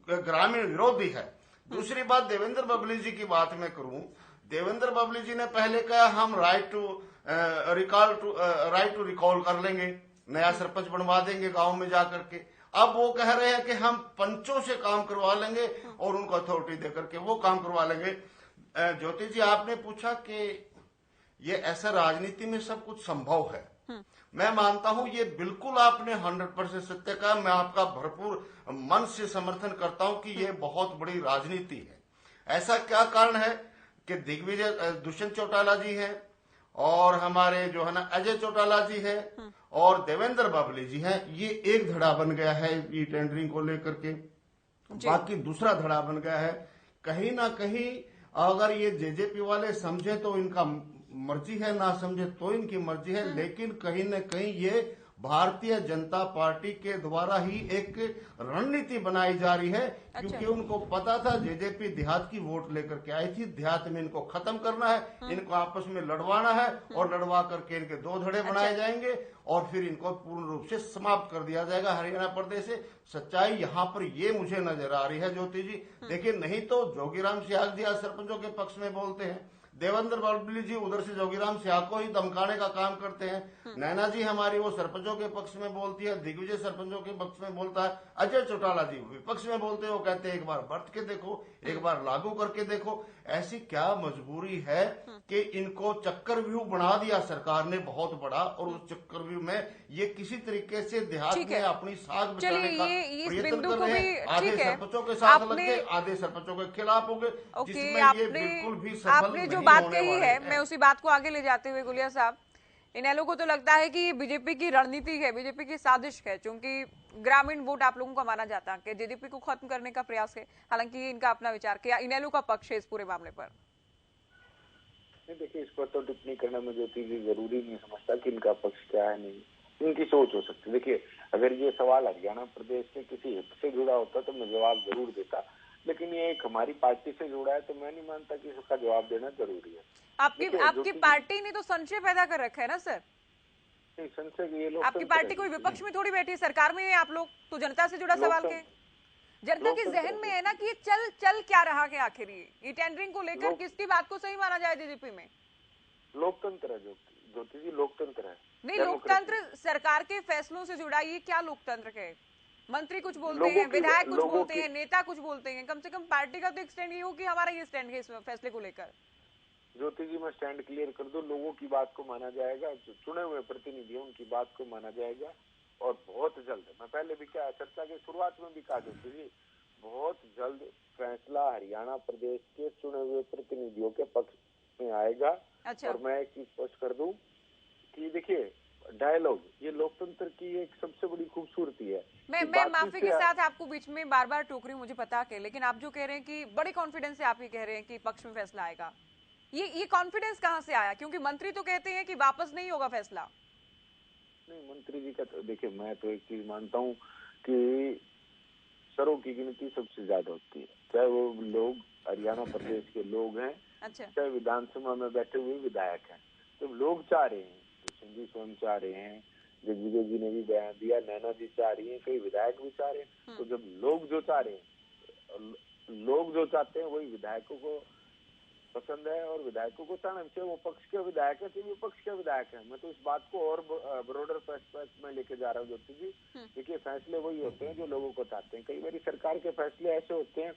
ग्रामीण विरोधी है। दूसरी बात, देवेंद्र बबली जी की बात मैं करूं, देवेंद्र बबली जी ने पहले कहा हम राइट टू रिकॉल कर लेंगे, नया सरपंच बनवा देंगे गांव में जाकर के। अब वो कह रहे हैं कि हम पंचों से काम करवा लेंगे और उनको अथॉरिटी देकर के वो काम करवा लेंगे। ज्योति जी, आपने पूछा कि ये ऐसा राजनीति में सब कुछ संभव है। मैं मानता हूं ये बिल्कुल आपने 100% सत्य कहा। मैं आपका भरपूर मन से समर्थन करता हूं कि ये बहुत बड़ी राजनीति है। ऐसा क्या कारण है कि दिग्विजय दुष्यंत चौटाला जी हैं और हमारे जो है ना अजय चौटाला जी है और देवेंद्र बबली जी हैं, ये एक धड़ा बन गया है ई टेंडरिंग को लेकर के। बाकी दूसरा धड़ा बन गया है। कहीं ना कहीं अगर ये जेजेपी वाले समझे तो इनका मर्जी है, ना समझे तो इनकी मर्जी है, लेकिन कहीं न कहीं ये भारतीय जनता पार्टी के द्वारा ही एक रणनीति बनाई जा रही है। क्योंकि उनको पता था जेजेपी देहात की वोट लेकर के आई थी, देहात में इनको खत्म करना है, इनको आपस में लड़वाना है और लड़वा करके इनके दो धड़े बनाए जाएंगे और फिर इनको पूर्ण रूप से समाप्त कर दिया जाएगा हरियाणा प्रदेश से। सच्चाई यहाँ पर ये मुझे नजर आ रही है ज्योति जी। देखिए, नहीं तो जोगीराम सियाग जी आज सरपंचों के पक्ष में बोलते हैं, देवेंद्र बबली जी उधर से जोगीराम सियाह को ही धमकाने का काम करते हैं, नैना जी हमारी वो सरपंचों के पक्ष में बोलती है, दिग्विजय सरपंचों के पक्ष में बोलता है, अजय चौटाला जी विपक्ष में बोलते हैं, वो कहते हैं एक बार बरत के देखो, एक बार लागू करके देखो। ऐसी क्या मजबूरी है कि इनको चक्रव्यूह बना दिया सरकार ने बहुत बड़ा, और उस चक्रव्यूह में ये किसी तरीके से देहात में अपनी साख बचाने का प्रयत्न कर रहे हैं। आधे सरपंचों के साथ लग गए, आधे सरपंचों के खिलाफ हो गए, जिसमें ये बिल्कुल भी सफल नहीं बात कही है, मैं उसी बात को आगे ले जाते हुए गुलिया साहब, इनेलो को तो लगता है कि ये बीजेपी की रणनीति है, बीजेपी की साजिश है, क्योंकि ग्रामीण वोट आप लोगों का माना जाता है कि जेजेपी को खत्म करने का प्रयास है। हालांकि ये इनका अपना विचार, क्या इनेलो का पक्ष है इस पूरे मामले पर? देखिए, इस पर तो टिप्पणी करना मुझे जरूरी नहीं समझता कि इनका पक्ष क्या है, नहीं, इनकी सोच हो सकती है। देखिए, अगर ये सवाल हरियाणा प्रदेश के किसी हित से जुड़ा होता तो मैं जवाब जरूर देता, लेकिन ये एक हमारी पार्टी से जुड़ा है तो मैं नहीं मानता कि इसका जवाब देना जरूरी है। आपकी पार्टी ने तो संशय पैदा कर रखा है ना सर? नहीं, संशय ये लोग, आपकी पार्टी कोई विपक्ष में थोड़ी बैठी, सरकार में है आप लोग, तो जनता से जुड़ा सवाल के जनता के जहन में है ना कि ये चल क्या रहा है आखिर, ये टेंडरिंग को लेकर किसकी बात को सही माना जाए जेजेपी में? लोकतंत्र है ज्योति जी, लोकतंत्र है। नहीं, लोकतंत्र सरकार के फैसलों से जुड़ा, ये क्या लोकतंत्र है? मंत्री कुछ बोलते हैं, विधायक कुछ बोलते हैं, नेता कुछ बोलते हैं, कम से कम पार्टी का तो एक स्टैंड ये हो कि हमारा ये स्टैंड है इस फैसले को लेकर। ज्योति जी, मैं स्टैंड क्लियर कर दूं, लोगों की बात को माना जाएगा, जो चुने हुए प्रतिनिधि हैं उनकी बात को माना जाएगा, और बहुत जल्द, मैं पहले भी क्या चर्चा की शुरुआत में भी कहा ज्योति जी, बहुत जल्द फैसला हरियाणा प्रदेश के चुने हुए प्रतिनिधियों के पक्ष में आएगा। और मैं एक चीज स्पष्ट कर दूं कि देखिए, डायलॉग ये लोकतंत्र की एक सबसे बड़ी खूबसूरती है। मैं माफी के साथ आपको बीच में बार बार टोक रही हूँ, मुझे पता है, लेकिन आप जो कह रहे हैं कि बड़े कॉन्फिडेंस से आप ये कह रहे हैं कि पक्ष में फैसला आएगा, ये कॉन्फिडेंस कहाँ से आया? क्योंकि मंत्री तो कहते हैं कि वापस नहीं होगा फैसला। नहीं, मंत्री जी का तो देखिए, मैं तो एक चीज मानता हूँ कि सरों की गिनती सबसे ज्यादा होती है, चाहे वो लोग हरियाणा प्रदेश के लोग हैं, चाहे विधानसभा में बैठे हुए विधायक हैं। तो लोग चाह रहे हैं, सिंधु स्वयं चाह रहे हैं, दिग्विजय जी ने भी बयान दिया, नैना जी चाह रही हैं, कई विधायक भी चाह रहे हैं। तो जब लोग जो चाह रहे हैं, लोग जो चाहते हैं वही विधायकों को पसंद है, और विधायकों को चाहना चाहिए, वो पक्ष के विधायक है चाहे विपक्ष के विधायक है। मैं तो इस बात को और ब्रॉडर पर्सपेक्टिव में लेके जा रहा हूँ ज्योति जी। देखिए, फैसले वही होते हैं जो लोगों को चाहते हैं। कई बार सरकार के फैसले ऐसे होते हैं,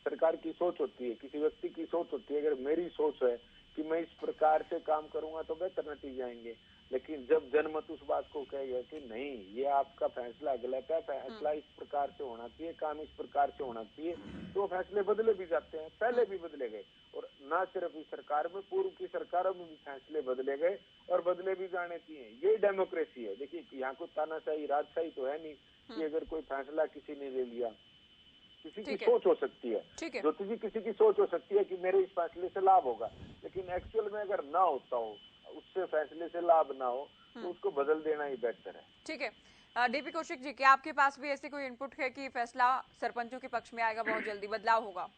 सरकार की सोच होती है, किसी व्यक्ति की सोच होती है, अगर मेरी सोच है कि मैं इस प्रकार से काम करूंगा तो बेहतर नतीजे आएंगे, लेकिन जब जनमत उस बात को कहेगा कि नहीं, ये आपका फैसला गलत है, फैसला इस प्रकार से होना चाहिए, काम इस प्रकार से होना चाहिए, तो फैसले बदले भी जाते हैं। पहले भी बदले गए, और ना सिर्फ इस सरकार में, पूर्व की सरकारों में भी फैसले बदले गए और बदले भी जाने चाहिए। ये डेमोक्रेसी है। देखिए, यहाँ को तानाशाही राजशाही तो है नहीं कि अगर कोई फैसला किसी ने ले लिया, किसी की सोच हो सकती है, ज्योति जी, किसी की सोच हो सकती है कि मेरे इस फैसले से लाभ होगा, लेकिन एक्चुअल में अगर ना होता हो, उससे फैसले से लाभ ना हो, तो उसको बदल देना ही बेहतर है। ठीक है। डीपी कौशिक जी, क्या आपके पास भी ऐसे कोई इनपुट है कि फैसला सरपंचों के पक्ष में आएगा, बहुत जल्दी बदलाव होगा?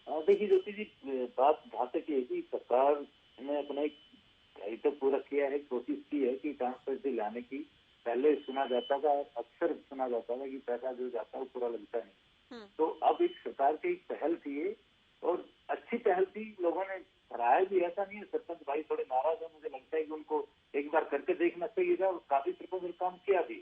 देखिए ज्योति जी, बात जहाँ तक है कि सरकार ने अपना एक दायित्व पूरा किया है, कोशिश की है कि ट्रांसपेरेंसी लाने की। पहले सुना जाता था, अक्सर सुना जाता था कि पैसा जो जाता है वो पूरा लगता नहीं। तो अब एक सरकार की पहल थी और अच्छी पहल थी, लोगों ने सराहा भी। ऐसा नहीं है सरपंच भाई थोड़े नाराज है, मुझे लगता है कि उनको एक बार करके देखना चाहिए था, और काफी सरपंच ने काम किया भी।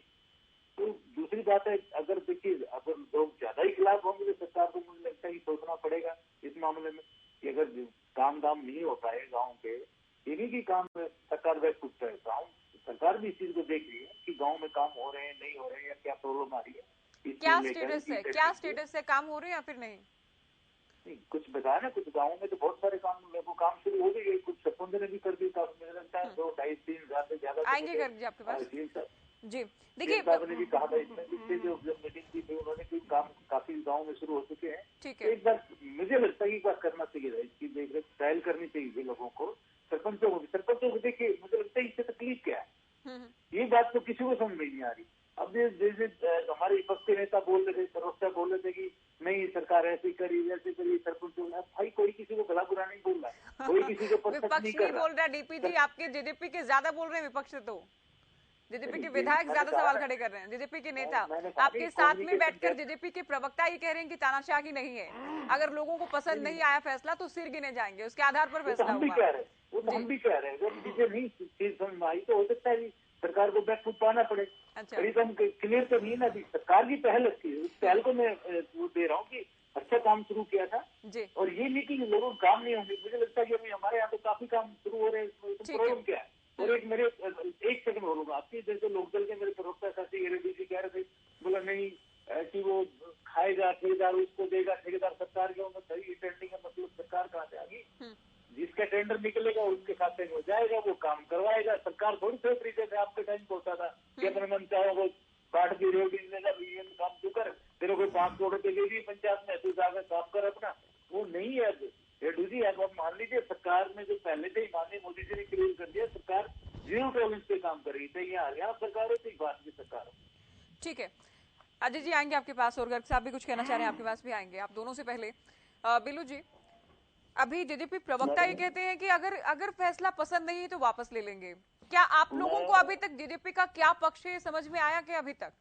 तो दूसरी बात है, अगर देखिए अगर लोग ज्यादा ही खिलाफ होंगे तो सरकार को मुझे लगता है कि सोचना पड़ेगा इस मामले में कि अगर काम दाम नहीं हो पाए गाँव के, इन्हीं की काम सरकार बैठ सकता है। गाँव सरकार भी इस चीज को देख रही है कि गांव में काम हो रहे हैं, नहीं हो रहे हैं, या क्या प्रॉब्लम आ रही है। क्या स्टेटस है, काम हो रहे हैं या फिर नहीं? कुछ बताया ना, कुछ गाँव में तो बहुत सारे काम शुरू हो गए, कुछ सरपंच ने भी कर दिया। मुझे लगता है 2, 2.5, 3 हज़ार से ज्यादा आएंगे कर दीजिए आपके पास। जी देखिए, ने भी कहा था इसमें, पिछले जो मीटिंग की थी उन्होंने भी काम काफी गाँव में शुरू हो चुके हैं। ठीक है, एक बार मुझे लगता है एक बार करना चाहिए था, इसकी देख रेख पहल करनी चाहिए लोगों को, सरपंचों को। देखिए मुझे लगता है इससे तकलीफ क्या है, ये बात तो किसी को समझ में नहीं आ रही। अब जैसे हमारे विपक्ष के नेता बोल रहे थे, सर्वोच्च बोल रहे थे कि नहीं सरकार ऐसी करी वैसे करी, सरपंच भाई कोई किसी को भला बुरा नहीं बोल रहा, कोई किसी को विपक्ष नहीं बोल रहा। डीपी जी, आपके जेजेपी के ज्यादा बोल रहे हैं विपक्ष से, तो जेजेपी के विधायक ज्यादा सवाल खड़े कर रहे हैं। जेजेपी के नेता आपके साथ में बैठकर जेजेपी के प्रवक्ता ये कह रहे हैं कि तानाशाही नहीं है, अगर लोगों को पसंद नहीं आया फैसला तो सिर गिने जाएंगे, उसके आधार पर फैसला होगा। हम भी कह रहे हैं जब चीजें नहीं चीज समझ में आई तो हो सकता है सरकार को बैकफुट पाना पड़े। तो हम क्लियर तो नहीं ना, सरकार की पहल अच्छी है, उस पहल को मैं दे रहा हूँ कि अच्छा काम शुरू किया था। और ये नहीं कि लोगों को काम नहीं होंगे, मुझे लगता है कि अभी हमारे यहाँ तो काफी काम शुरू हो रहे हैं, प्रॉब्लम क्या है। और एक सेकंड बोलूंगा आपकी, जैसे लोकदल के मेरे प्रवक्ता साथी रेड्डी जी कह रहे थे, बोला नहीं कि वो खाएगा ठेकेदार, उसको देगा ठेकेदार, सरकार के होना चाहिए। टेंडरिंग का मतलब सरकार कहाँ से आ गई, जिसका टेंडर निकलेगा उसके खाते में जाएगा, वो काम करवाएगा। सरकार थोड़ी सी तरीके से आपके टाइम को होता था कि अपने मन चाहे वो काट की रोड काम तू कर, तेरे को 5 करोड़ रुपए दे दी पंचायत में, तू जाकर काम कर अपना, वो नहीं है। रेड्डी जी अब मान लीजिए सरकार में जो पहले से ही माननीय मोदी जी ने क्लियर कर दिया, सरकार 0 टॉलरेंस पे काम कर रही थी। यहाँ हरियाणा सरकार है तो बात की सरकार है। ठीक है, अजय जी आएंगे आपके पास, और गर्ग साहब भी कुछ कहना चाह रहे हैं, आपके पास भी आएंगे। आप दोनों से पहले बिल्लू जी, अभी जेजेपी प्रवक्ता ये कहते हैं कि अगर फैसला पसंद नहीं है तो वापस ले लेंगे। क्या आप लोगों को अभी तक जेजेपी का क्या पक्ष है समझ में आया कि अभी तक?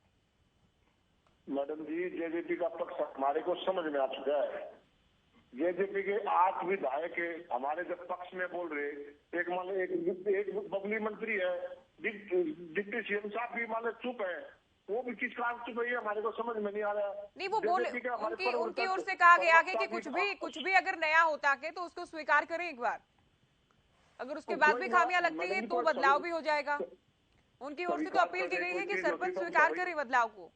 मैडम जी, जेजेपी का पक्ष हमारे को समझ में आ चुका है। जेजेपी के 8 विधायक हमारे जब पक्ष में बोल रहे, एक बबली मंत्री है, डिप्टी सीएम साहब भी मान चुप है, वो भी किस काम चुप है हमारे को समझ में नहीं आ रहा। नहीं, वो बोले उनकी ओर से कहा गया कि कुछ भी अगर नया होता है तो उसको स्वीकार करें एक बार, अगर उसके बाद भी खामियां लगती है तो बदलाव भी हो जाएगा। उनकी ओर से तो अपील की गई है कि सरपंच स्वीकार करे बदलाव को।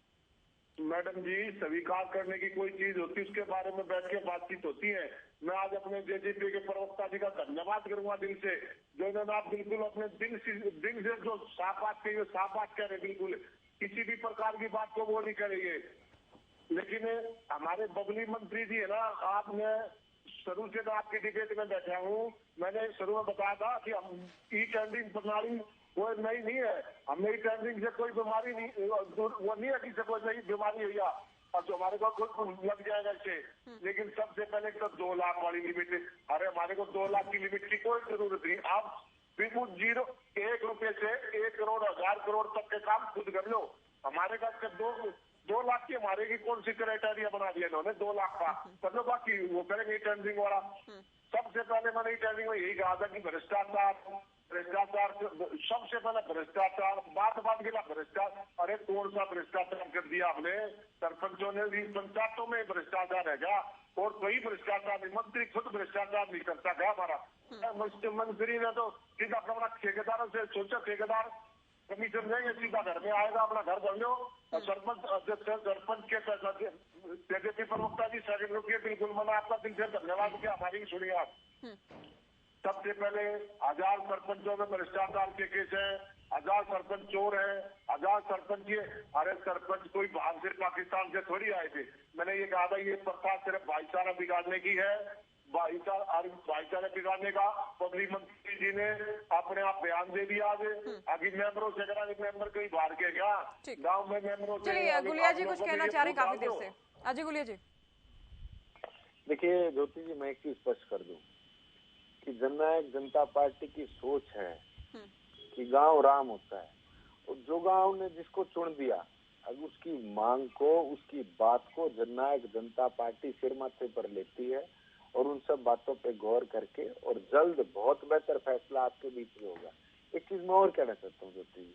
मैडम जी, स्वीकार करने की कोई चीज होती है उसके बारे में बैठ के बातचीत होती है। मैं आज अपने जेजेपी के प्रवक्ता जी का धन्यवाद करूंगा दिल से, जो इन्होंने आप बिल्कुल अपने दिल से जो साफ बात कही है, साफ बात कह रहे, बिल्कुल किसी भी प्रकार की बात को वो नहीं करेंगे। लेकिन हमारे बबली मंत्री जी है ना, आपने शुरू से मैं आपकी डिबेट में बैठा हूँ, मैंने शुरू में बताया था कि हम ई टेंडरिंग प्रणाली वो नई नहीं है, हमने ई टेंडरिंग से कोई बीमारी नहीं, वो नहीं है कि से कोई नई बीमारी हुई और जो हमारे को लग जाएगा इससे। लेकिन सबसे पहले तो 2 लाख वाली लिमिट, अरे हमारे को 2 लाख की लिमिट की कोई जरूरत नहीं। आप बिल्कुल 1 रुपए से 1 करोड़ 1000 करोड़ तक के काम खुद कर लो। हमारे का 2 लाख की हमारे की कौन सी क्राइटेरिया बना दिया इन्होंने, 2 लाख का कर लो, बाकी वो करेंगे टेंडरिंग वाला। सबसे पहले मैंने टेंडरिंग में यही कहा था कि भ्रष्टाचार सबसे पहले भ्रष्टाचार, बात गिला भ्रष्टाचार। अरे कौन सा भ्रष्टाचार कर दिया हमने, सरपंचों ने भी, पंचायतों में भ्रष्टाचार है क्या? और कोई भ्रष्टाचार नहीं, मंत्री खुद भ्रष्टाचार नहीं करता क्या हमारा? मंत्री ने तो सीधा अपना ठेकेदारों से सोचा, ठेकेदार कमीशन देंगे, सीधा घर में आएगा, अपना घर भर लो। और सरपंच के बीजेपी प्रवक्ता जी सेकंड रुकिए, बिल्कुल मना, आपका दिल से धन्यवाद कि हमारी सुनिए आप। सबसे पहले 1000 सरपंचों में भ्रष्टाचार के केस है, 1000 सरपंच चोर है, 1000 सरपंच ये, अरे सरपंच कोई बाहर से पाकिस्तान से थोड़ी आए थे। मैंने ये कहा था ये प्रथा सिर्फ भाईचारा बिगाड़ने की है, भाईचारा बिगाड़ने का पब्लिक मंत्री जी ने अपने आप बयान दे दिया। आगे मेंबरों से करा, मेंबर कहीं बाहर के क्या गाँव में मेंबरों से। चलिए गुलिया जी कुछ कहना चाह रहे हैं काफी देर से। अजय गुलिया जी, देखिए ज्योति जी, मैं एक चीज स्पष्ट कर दूं कि जननायक जनता पार्टी की सोच है कि गांव राम होता है, और जो गांव ने जिसको चुन दिया, अब उसकी मांग को, उसकी बात को जननायक जनता पार्टी सिर माथे पर लेती है और उन सब बातों पे गौर करके और जल्द बहुत बेहतर फैसला आपके बीच में होगा। एक चीज मैं और कहना चाहता हूँ ज्योति जी,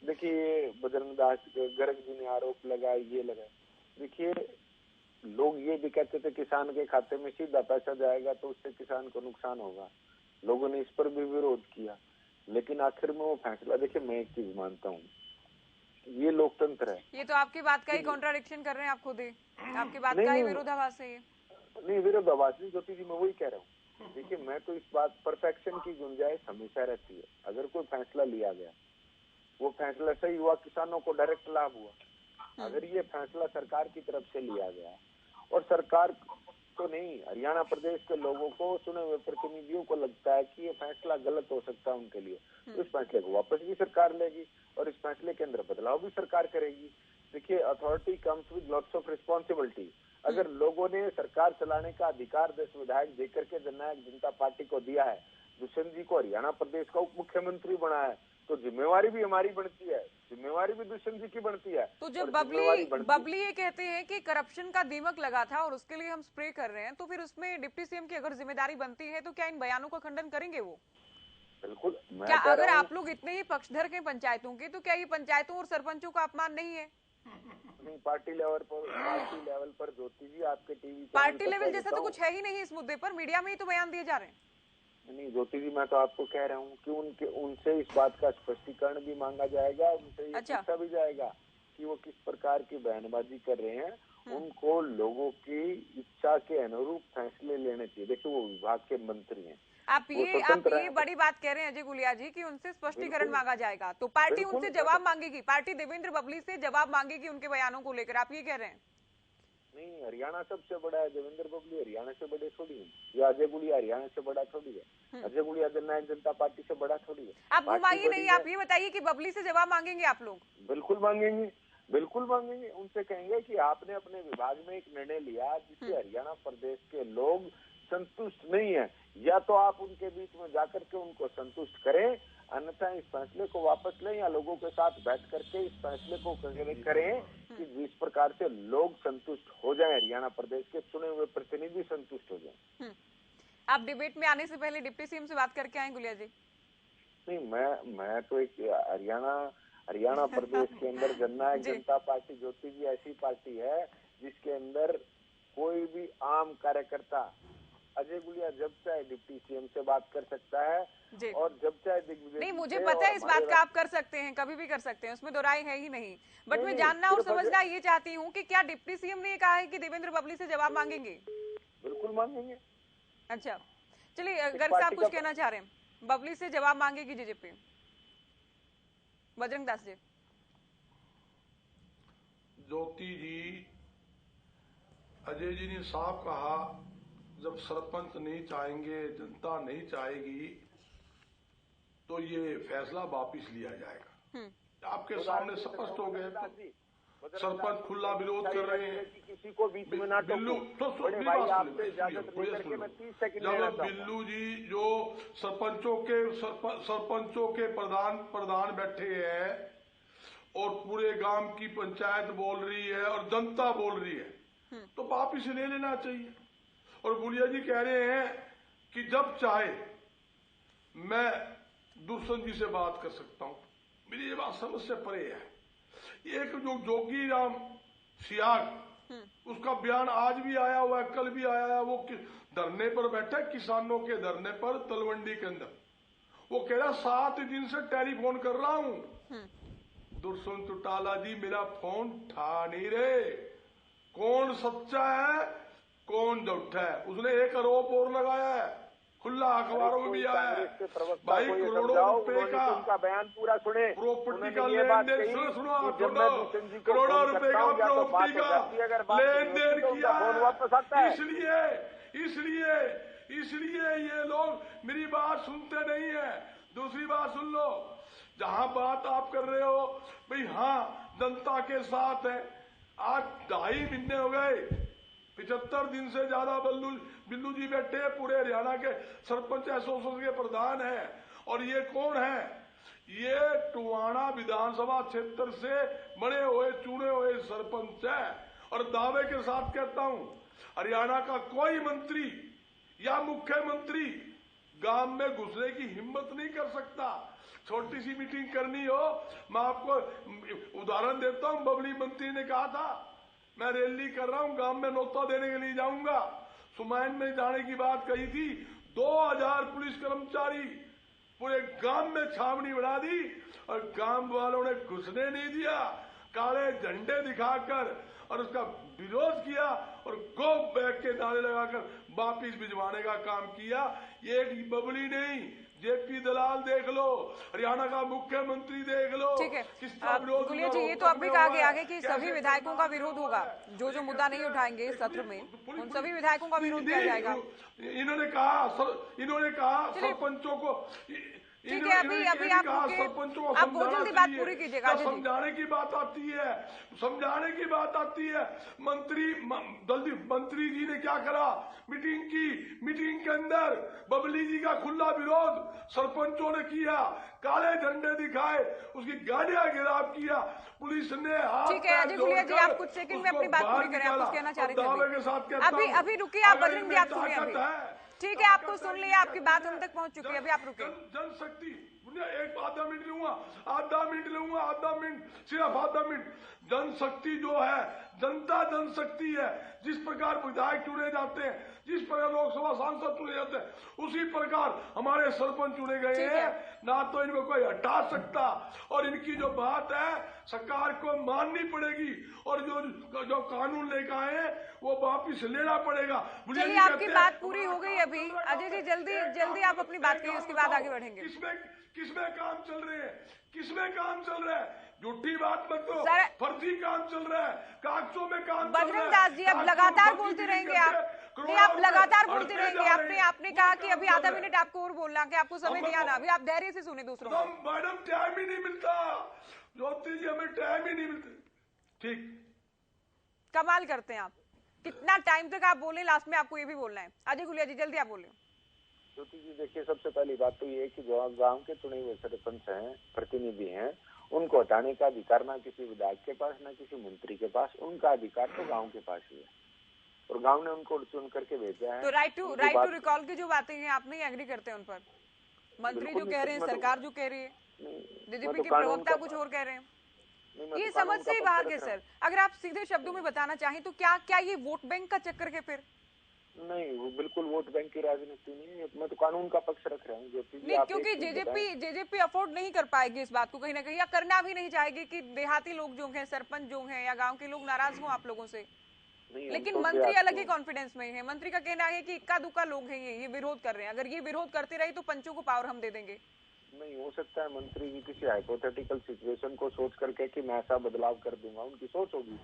देखिए बजरंग दास गर्ग जी ने आरोप लगाया, ये लगाया, देखिए लोग ये भी कहते थे किसान के खाते में सीधा पैसा जाएगा तो उससे किसान को नुकसान होगा, लोगों ने इस पर भी विरोध किया, लेकिन आखिर में वो फैसला, देखिए मैं एक चीज मानता हूँ, ये लोकतंत्र है। ये तो आपकी बात का ही कॉन्ट्राडिक्शन कर रहे हैं आप खुद ही, आपकी बात का ही विरोधाभास है ये। नहीं विरोधाभास नहीं ज्योति जी, मैं वही कह रहा हूँ। देखिए मैं तो इस बात, परफेक्शन की गुंजाइश हमेशा रहती है। अगर कोई फैसला लिया गया, वो फैसला सही हुआ, किसानों को डायरेक्ट लाभ हुआ। अगर ये फैसला सरकार की तरफ से लिया गया और सरकार को नहीं, हरियाणा प्रदेश के लोगों को, चुने हुए प्रतिनिधियों को लगता है कि ये फैसला गलत हो सकता है उनके लिए, तो इस फैसले को वापस भी सरकार लेगी और इस फैसले के अंदर बदलाव भी सरकार करेगी। देखिए authority comes with lots of responsibility. अगर लोगों ने सरकार चलाने का अधिकार 10 विधायक देकर के जननायक जनता पार्टी को दिया है, दुष्यंत जी को हरियाणा प्रदेश का उप मुख्यमंत्री बनाया है, तो जिम्मेवारी भी हमारी बनती है, जिम्मेवारी भी दुष्यंत जी की बनती है। तो जब बबली ये कहते हैं कि करप्शन का दीमक लगा था और उसके लिए हम स्प्रे कर रहे हैं, तो फिर उसमें डिप्टी सीएम की अगर जिम्मेदारी बनती है तो क्या इन बयानों का खंडन करेंगे वो? बिल्कुल। क्या अगर आप लोग इतने ही पक्षधर के पंचायतों के, तो क्या ये पंचायतों और सरपंचों का अपमान नहीं है? नहीं, पार्टी लेवल पर ज्योति जी आपके टीवी पार्टी लेवल जैसा तो कुछ है ही नहीं इस मुद्दे पर, मीडिया में ही तो बयान दिए जा रहे हैं। नहीं ज्योति जी, मैं तो आपको कह रहा हूँ कि उनसे इस बात का स्पष्टीकरण भी मांगा जाएगा, उनसे ये पूछा भी जाएगा कि वो किस प्रकार की बयानबाजी कर रहे हैं। उनको लोगों की इच्छा के अनुरूप फैसले लेने चाहिए। देखिए वो विभाग के मंत्री हैं। आप ये बड़ी बात कह रहे हैं अजय गुलिया जी कि उनसे स्पष्टीकरण मांगा जाएगा, तो पार्टी उनसे जवाब मांगेगी, पार्टी देवेंद्र बबली से जवाब मांगेगी उनके बयानों को लेकर, आप ये कह रहे हैं? नहीं, हरियाणा सबसे बड़ा है, देवेंद्र बबली हरियाणा से बड़े थोड़ी है, या अजय गुलिया हरियाणा से बड़ा थोड़ी है, अजय गुलिया जननायक जनता पार्टी से बड़ा थोड़ी है। आप घुमाइए नहीं, आप ये बताइए कि बबली से जवाब मांगेंगे आप लोग? बिल्कुल मांगेंगे, बिल्कुल मांगेंगे। उनसे कहेंगे कि आपने अपने विभाग में एक निर्णय लिया जिससे हरियाणा प्रदेश के लोग संतुष्ट नहीं है, या तो आप उनके बीच में जाकर के उनको संतुष्ट करें, अन्यथा इस फैसले को वापस लें, या लोगों के साथ बैठ करके इस फैसले को करें कि जिस प्रकार से लोग संतुष्ट हो जाएं, हरियाणा प्रदेश के चुने हुए प्रतिनिधि संतुष्ट हो जाएं। आप डिबेट में आने से पहले डिप्टी सीएम से बात करके आए गुलिया जी? नहीं, मैं तो एक हरियाणा प्रदेश के अंदर जननायक जनता पार्टी ज्योति जी ऐसी पार्टी है जिसके अंदर कोई भी आम कार्यकर्ता अजय गुलिया जब चाहे डिप्टी सीएम से बात कर सकता है और जब चाहे दिग्विजय। नहीं, मुझे पता है इस बात का आप कर सकते हैं, कभी भी कर सकते हैं, उसमें दो राय है ही नहीं, बट मैं जानना और समझना ये चाहती हूँ कि क्या डिप्टी सीएम ने कहा है कि देवेंद्र बबली से जवाब मांगेंगे? बिल्कुल मांगेंगे। अच्छा चलिए, गर्ग साहब कुछ कहना चाह रहे हैं, बबली से जवाब मांगेगी जेजेपी? बजरंग दास जी। ज्योति जी, अजय जी ने साफ कहा जब सरपंच नहीं चाहेंगे, जनता नहीं चाहेगी, तो ये फैसला वापिस लिया जाएगा। आपके सामने स्पष्ट हो गए, तो सरपंच खुला विरोध कर रहे हैं। किसी को बीच में ना बिल्लू बिल्लू जी जो सरपंचों के प्रधान बैठे हैं और पूरे गांव की पंचायत बोल रही है और जनता बोल रही है, तो वापिस ले लेना चाहिए। और गुलिया जी कह रहे हैं कि जब चाहे मैं दुष्यंत जी से बात कर सकता हूं, मेरी ये बात समझ से परे है। एक जो जोगी राम सियाग उसका बयान आज भी आया हुआ है, कल भी आया है। वो धरने पर बैठे, किसानों के धरने पर तलवंडी के अंदर। वो कह रहा 7 दिन से टेलीफोन कर रहा हूं। दुष्यंत चौटाला जी मेरा फोन ठा नहीं रहे। कौन सच्चा है कौन झूठा है, उसने एक आरोप और लगाया है, खुला अखबारों में भी आया है। भाई करोड़ों रुपए का बयान पूरा सुने, प्रॉपर्टी का लेन देन सुनो, करोड़ों रुपए का प्रॉपर्टी का लेन देन किया है। इसलिए ये लोग मेरी बात सुनते नहीं है। दूसरी बात सुन लो, जहां बात आप कर रहे हो भाई, हाँ जनता के साथ है। आज 2.5 महीने हो गए, 75 दिन से ज्यादा बिल्लू जी बैठे, पूरे हरियाणा के सरपंच एसोसिएशन के प्रधान है। और ये कौन है? ये टुवाना विधानसभा क्षेत्र से बने हुए चुने हुए सरपंच है। और दावे के साथ कहता हूं, हरियाणा का कोई मंत्री या मुख्यमंत्री गांव में घुसने की हिम्मत नहीं कर सकता। छोटी सी मीटिंग करनी हो, मैं आपको उदाहरण देता हूं। बबली मंत्री ने कहा था मैं रैली कर रहा हूं, गांव में नोता देने के लिए जाऊंगा। सुमैन में जाने की बात कही थी, 2000 पुलिस कर्मचारी पूरे गांव में छावनी बना दी और गांव वालों ने घुसने नहीं दिया। काले झंडे दिखाकर और उसका विरोध किया और गो बैक के नारे लगाकर वापिस भिजवाने का काम किया। ये बबली नहीं, जेपी दलाल देख लो, हरियाणा का मुख्यमंत्री देख लो। ठीक है गुलिया जी, ये तो अब भी कहा गया है कि सभी विधायकों का विरोध होगा। जो मुद्दा नहीं उठाएंगे इस सत्र में, उन सभी विधायकों का विरोध किया जाएगा। इन्होंने कहा सरपंचों को। ठीक है, अभी आप बहुत जल्दी बात पूरी कीजिएगा। समझाने की बात आती है। मंत्री जी ने क्या करा? मीटिंग के अंदर बबली जी का खुला विरोध सरपंचों ने किया, काले झंडे दिखाए, उसकी गाड़ियां घेराव किया, पुलिस ने हाथ। ठीक है अजय गुलिया जी, आप कुछ सेकंड में अपनी बात पूरी करें। आप कुछ कहना चाह रहे थे अभी रुकिए, आप बजरंग जी आप सुनिए अभी। ठीक है, आपको सुन लिया, आपकी बात हम तक पहुंच चुकी है। अभी आप रुके। जनशक्ति एक आधा मिनट सिर्फ आधा मिनट। जनशक्ति जो है, जनता जनशक्ति है। जिस प्रकार विधायक चुने जाते हैं, जिस प्रकार लोकसभा सांसद चुने जाते हैं, उसी प्रकार हमारे सरपंच चुने गए हैं। ना तो इनको कोई हटा सकता। और इनकी जो बात है सरकार को माननी पड़ेगी और जो कानून लेकर आए वो वापिस लेना पड़ेगा। चलिए, आपकी बात पूरी हो गई अभी। अजय जी जल्दी आप अपनी बात करिए, उसके बाद आगे बढ़ेंगे। किसमें काम चल रहे हैं? झूठी बात मत करो, फर्जी काम चल रहा है, कागजों में काम चल रहा है। बजरंग दास जी, अब लगातार बोलते रहेंगे आप। नहीं, आप लगातार बोलते रहेंगे। आपने कहा कि अभी आधा मिनट आपको और बोलना, कि आपको समय दिया ना। अभी आप धैर्य से सुने दूसरों को। मैडम टाइम ही नहीं मिलता, ज्योति जी, हमें टाइम ही नहीं मिलता। ठीक, कमाल करते हैं आप। कितना टाइम तक आप बोले, लास्ट में आपको ये भी बोलना है। अजय गुलिया जी जल्दी आप बोलिए। ज्योति जी देखिए, सबसे पहली बात तो ये है कि जो गांव के चुने हुए सरपंच हैं, प्रतिनिधि हैं, उनको हटाने का अधिकार ना किसी विधायक के पास, ना किसी मंत्री के पास। उनका अधिकार तो गांव के पास ही है और गांव ने उनको चुन करके भेजा है। तो राइट टू रिकॉल की जो बातें हैं, आप नहीं एग्री करते उन पर? मंत्री जो कह रहे हैं, सरकार जो कह रही है, डीजीपी के प्रवक्ता कुछ और कह रहे हैं, ये समझ से ही बाहर के। सर, अगर आप सीधे शब्दों में बताना चाहें तो क्या ये वोट बैंक का चक्कर है फिर? नहीं, वो बिल्कुल वोट बैंक की राजनीति नहीं है। मैं तो कानून का पक्ष रख रहा हूँ। नहीं, क्योंकि जेजेपी अफोर्ड नहीं कर पाएगी इस बात को कहीं ना कहीं, या करना भी नहीं चाहेगी कि देहाती लोग जो हैं, सरपंच जो हैं या गांव के लोग नाराज हों आप लोगों से। लेकिन मंत्री अलग ही कॉन्फिडेंस में है। मंत्री का कहना है कि इक्का दुक्का लोग हैं, ये विरोध कर रहे हैं। अगर ये विरोध करते रहे तो पंचों को पावर हम दे देंगे। नहीं हो सकता है मंत्री की किसी हाइपोथेटिकल सिचुएशन को सोच करके कि मैं ऐसा बदलाव कर दूंगा, उनकी सोच होगी।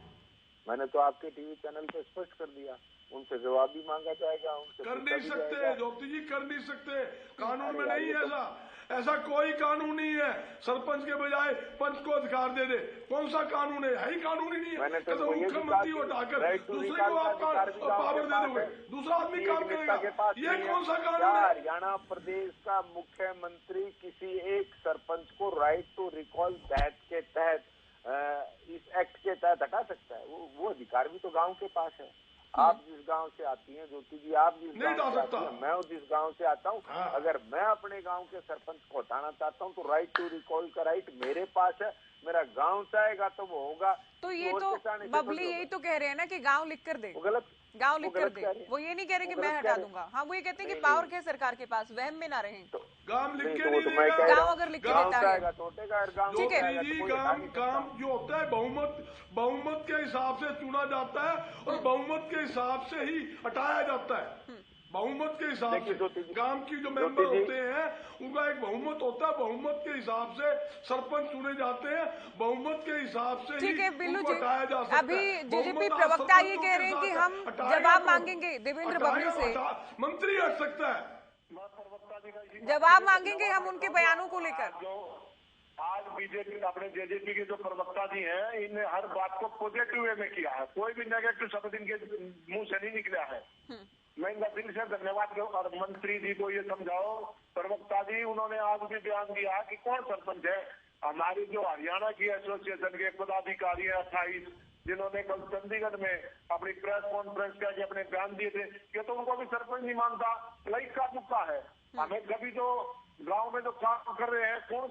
मैंने तो आपके टीवी चैनल पे स्पष्ट कर दिया, उनसे जवाब भी मांगा जाएगा। उनसे कर नहीं सकते ज्योति जी, कर नहीं सकते। कानून में नहीं है ऐसा कोई कानून नहीं है सरपंच के बजाय पंच को अधिकार दे दे। कौन सा कानून है? ही कानून ही नहीं है। तो मुख्यमंत्री उठाकर दूसरे को आप पावर दे दोगे, दूसरा आदमी काम करेगा, ये कौन सा कानून है? हरियाणा प्रदेश का मुख्यमंत्री किसी एक सरपंच को राइट टू रिकॉल दैट के तहत, इस एक्ट के तहत हटा सकता है? वो अधिकार भी तो गांव के पास है। आप जिस गांव से आती हैं ज्योति जी, आप जिस गांव से आती हैं, मैं जिस गांव से आता हूं, अगर मैं अपने गांव के सरपंच को हटाना चाहता हूं तो राइट टू रिकॉल का राइट मेरे पास है। मेरा गांव चाहेगा तो वो होगा। तो ये तो बबली यही तो कह रहे हैं ना कि गांव लिख कर दे, गलत गांव लिख कर दे। वो ये नहीं कह रहे कि मैं हटा दूंगा। हाँ, वो ये कहते हैं कि पावर है सरकार के पास, वहम में ना रहें। गांव लिख के गांव अगर लिख के देता है ठीक है। गांव जो होता है बहुमत के हिसाब से चुना जाता है और बहुमत के हिसाब से ही हटाया जाता है। बहुमत के हिसाब से गांव की जो मेंबर होते हैं उनका एक बहुमत होता है, बहुमत के हिसाब से सरपंच चुने जाते हैं, बहुमत के हिसाब से ठीक है बिल्लू जी। हटाया जा सकता है। अभी जेजेपी प्रवक्ता ये कह रहे हैं कि हम जवाब मांगेंगे देवेंद्र बबली से, मंत्री हट सकता है, जवाब मांगेंगे हम उनके बयानों को लेकर। आज बीजेपी अपने जेजेपी के जो प्रवक्ता जी हैं, इन्हें हर बात को पॉजिटिव वे में किया है, कोई भी नेगेटिव शब्द इनके मुंह से नहीं निकला है। मैं इनका दिल से धन्यवाद करूँ। और मंत्री जी को ये समझाओ, प्रवक्ता जी उन्होंने आज भी बयान दिया कि कौन सरपंच है। हमारी जो हरियाणा की एसोसिएशन के पदाधिकारी है 28, जिन्होंने कल चंडीगढ़ में अपनी प्रेस कॉन्फ्रेंस करके अपने बयान दिए थे, ये तो उनको भी सरपंच नहीं मानता, लाइक का मुक्का है। हमें कभी जो गांव में जो काम कर रहे हैं कौन,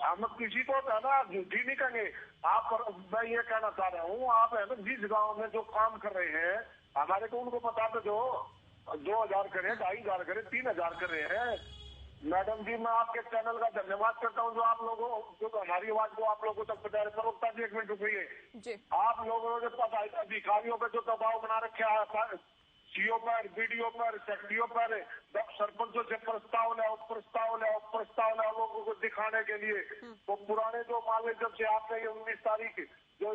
हम किसी को है ना झूठी नहीं कहेंगे। आप, मैं ये कहना चाह रहा हूँ, आप है ना जिस गांव में जो काम कर रहे हैं, हमारे को उनको बता दो, जो 2000 करे, 2500 करे, 3000 कर रहे हैं। मैडम जी, मैं आपके चैनल का धन्यवाद करता हूँ जो आप लोगों जो हमारी आवाज को आप लोगों तक पहुंचा रहे। प्रवक्ता जी 1 मिनट रुकिए। आप लोगों ने पता अधिकारियों पे जो दबाव बना रखा है, सीओ पर, बीडीओ पर, सेक्रेटरियों पर, सरपंचों से प्रस्ताव लाओ लोगों को दिखाने के लिए। तो पुराने जो मामले जब से आपने 19 तारीख जो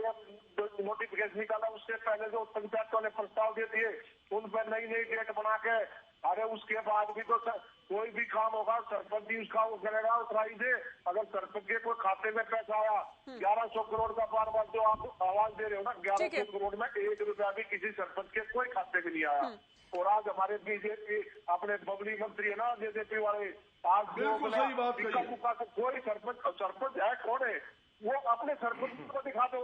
नोटिफिकेशन निकाला, उससे पहले जो पंचायतों ने प्रस्ताव दे दिए, उन पर नई डेट बना के, अरे उसके बाद भी तो कोई भी काम होगा सरपंच ही उसका वो करेगा, उतराई दे। अगर सरपंच के कोई खाते में पैसा आया 1100 करोड़ का, बार बार जो आप आवाज दे रहे हो ना, 1100 करोड़ में 1 रुपया भी किसी सरपंच के कोई खाते में नहीं आया। और आज हमारे बीजेपी अपने बबली मंत्री है ना जेजेपी वाले, आज बिल्कुल सही बात कही। कोई सरपंच है कौन है, वो अपने सरपंच को दिखा दो।